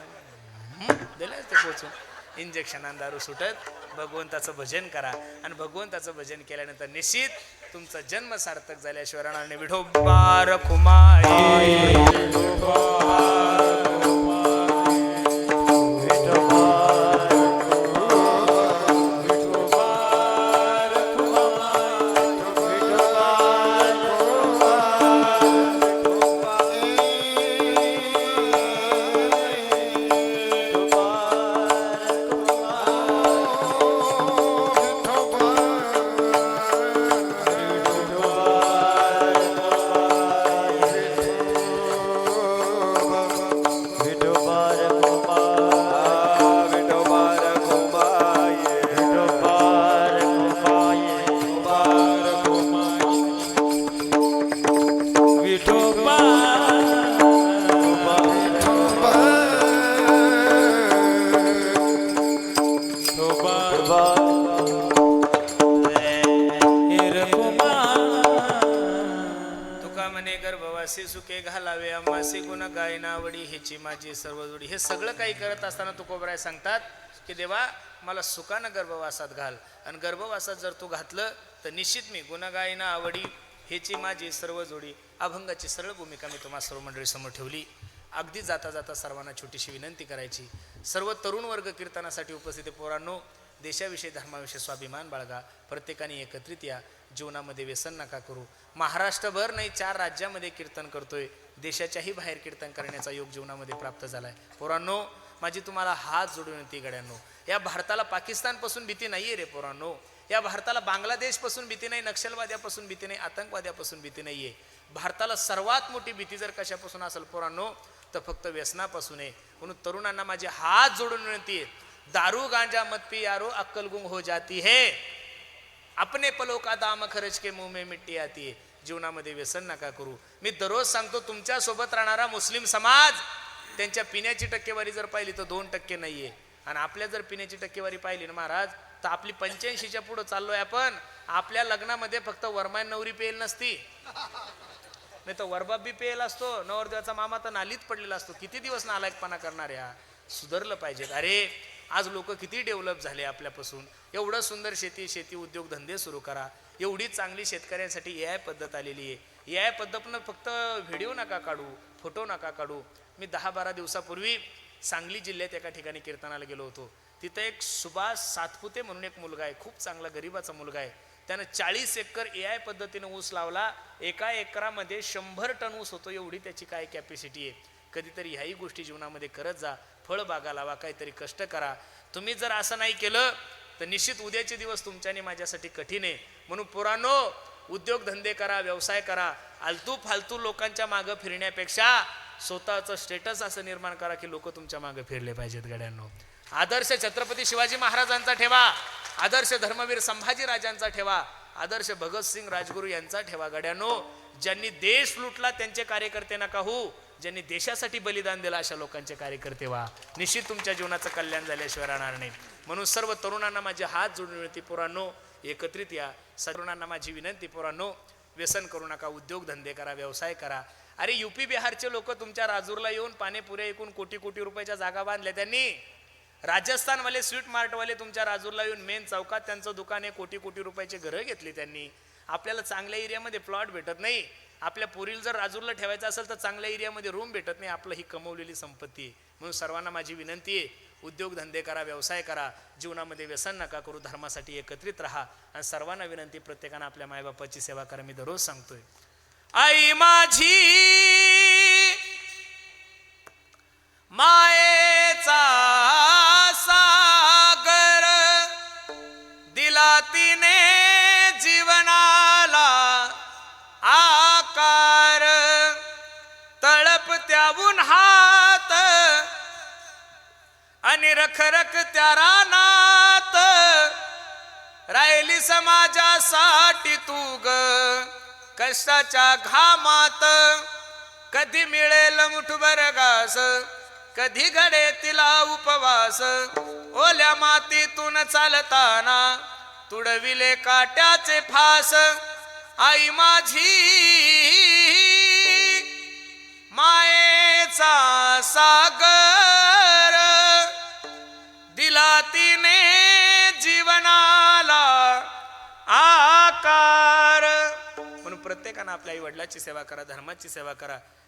दिलं ते पोचून इंजेक्शन आणि दारू सुटत. भगवंताचं भजन करा आणि भगवंताचं भजन केल्यानंतर निश्चित तुमचा जन्म सार्थक झाल्याशिवाय राहणार नाही. विठोबा रखुमाई सुके घालावे अम्मासी गुण गायनावडी हेची माझी सर्व जोडी. हे सगळं काही करत असताना तुकोबराय सांगतात की देवा मला सुखानं गर्भवासात घाल, आणि गर्भवासात जर तू घातलं तर निश्चित मी गुणगायना आवडी हेची माझी सर्व जोडी. अभंगाची सरळ भूमिका मी तुम्हा सर्व मंडळी समोर ठेवली. अगदी जाता जाता सर्वांना छोटीशी विनंती करायची, सर्व तरुण वर्ग कीर्तनासाठी उपस्थित पोरांनो, देशाविषयी धर्माविषयी स्वाभिमान बाळगा, प्रत्येकाने एकत्रित या, जीवनामध्ये व्यसन नका करू. महाराष्ट्रभर नाही 4 राज्यामध्ये कीर्तन करतोय, देशाच्याही बाहेर कीर्तन करण्याचा योग जीवनामध्ये प्राप्त झालाय. पोरांनो, माझी तुम्हाला हात जोडून विनंती गड्यांनो, या भारताला पाकिस्तानपासून भीती नाहीये रे पोरांनो, या भारताला बांगलादेशपासून भीती नाही, नक्षलवाद्यापासून भीती नाही, आतंकवाद्यापासून भीती नाहीये. भारताला सर्वात मोठी भीती जर कशापासून असेल पोरांनो तर फक्त व्यसनापासून आहे. म्हणून तरुणांना माझे हात जोडून विनंती आहे, दारू गांजा मत पी यारो अक्कल गुम हो जाती है, अपने पलों का दाम खर्च के मुंह में मिट्टी आती है. जीवनामध्ये व्यसन नका करू. मी दररोज सांगतो, तुमच्या सोबत राहणारा मुस्लिम समाज त्यांच्या पिण्याची टक्केवारी जर पाहिली तर 2% नाहीये, आणि आपल्या जर पिण्याची टक्केवारी पाहिली ना महाराज तर आपली 85च्या पुढे चाललोय आपण. आपल्या लग्नामध्ये फक्त वरमाय नवरी पेल नसती, नाही तर वरबाप बी पेल असतो, नवरदेवाचा मामा तर नालीत पडलेला असतो. किती दिवस नालायकपणा करणार या, सुधारलं पाहिजेत. अरे आज लोक किती डेव्हलप झाले आपल्यापासून. एवढं सुंदर शेती उद्योग धंदे सुरू करा, एवढी चांगली शेतकऱ्यांसाठी AI पद्धत आलेली आहे. AI पद्धतीनं फक्त व्हिडिओ नका काढू, फोटो नका काढू. मी 10-12 दिवसापूर्वी सांगली जिल्ह्यात एका ठिकाणी कीर्तनाला गेलो होतो. तिथं एक सुभाष सातपुते म्हणून एक मुलगा आहे, खूप चांगला गरीबाचा मुलगा आहे. त्यानं 40 एकर AI पद्धतीनं ऊस लावला. एका एकरामध्ये 100 टन ऊस होतो, एवढी त्याची काय कॅपॅसिटी आहे. कधीतरी ह्याही गोष्टी जीवनामध्ये करत जा, फळबागा लावा, काहीतरी कष्ट करा. तुम्ही जर असं नाही केलं तर निश्चित उद्याचे दिवस तुमच्याने माझ्यासाठी कठीण आहे. म्हणून पोरांनो, उद्योगधंदे करा, व्यवसाय करा. आलतू फालतू लोकांच्या मागं फिरण्यापेक्षा स्वतःचं स्टेटस असं निर्माण करा की लोक तुमच्या मागं फिरले पाहिजेत गड्यांनो. आदर्श छत्रपती शिवाजी महाराजांचा ठेवा, आदर्श धर्मवीर संभाजी राजांचा ठेवा, आदर्श भगतसिंग राजगुरू यांचा ठेवा गड्यांनो. ज्यांनी देश लुटला त्यांचे कार्यकर्ते नका हो, ज्यांनी देशासाठी बलिदान दिलं अशा लोकांचे कार्यकर्ते व्हा. निश्चित तुमच्या जीवनाचं कल्याण झाल्याशिवाय राहणार नाही. म्हणून सर्व तरुणांना माझे हात जोडून विनंती पोरांनो, एकत्रित या. तरुणांना माझी विनंती पोरांनो, व्यसन करू नका, उद्योगधंदे करा, व्यवसाय करा. अरे UP बिहारचे लोक तुमच्या राजूरला येऊन पाणीपुऱ्या ऐकून कोटी रुपयाच्या जागा बांधल्या त्यांनी. राजस्थानवाले स्वीट मार्टवाले तुमच्या राजूरला येऊन मेन चौकात त्यांचं दुकान आहे, कोटी रुपयाचे घरं घेतली त्यांनी. आपल्याला चांगल्या एरियामध्ये प्लॉट भेटत नाही. आपल्या पोरीला जर राजूरला ठेवायचं असेल तर चांगल्या एरियामध्ये रूम भेटत नाही. आपलं ही कमवलेली संपत्ती आहे. म्हणून सर्वांना माझी विनंती आहे, उद्योगधंदे करा, व्यवसाय करा, जीवनामध्ये व्यसन नका करू, धर्मासाठी एकत्रित राहा. आणि सर्वांना विनंती, प्रत्येकानं आपल्या मायबापाची सेवा करा. मी दररोज सांगतोय, आई माझी मायेचा सागर दिला तिने जीवनाला आकार, तळपत्या उन्हात आणि रखरख त्या रानात राहिली समाजासाठी तू ग. कष्टाच्या घामात कधी मिळेल मुठभर घास, कधी घडे तिला उपवास. ओल्या मातीतून चालताना तुडविले काट्याचे फास, आई माझी मायेचा सागर दिला तिने जीवनाला आकार. म्हणून प्रत्येकानं आपल्या आई वडिलांची सेवा करा, धर्माची सेवा करा.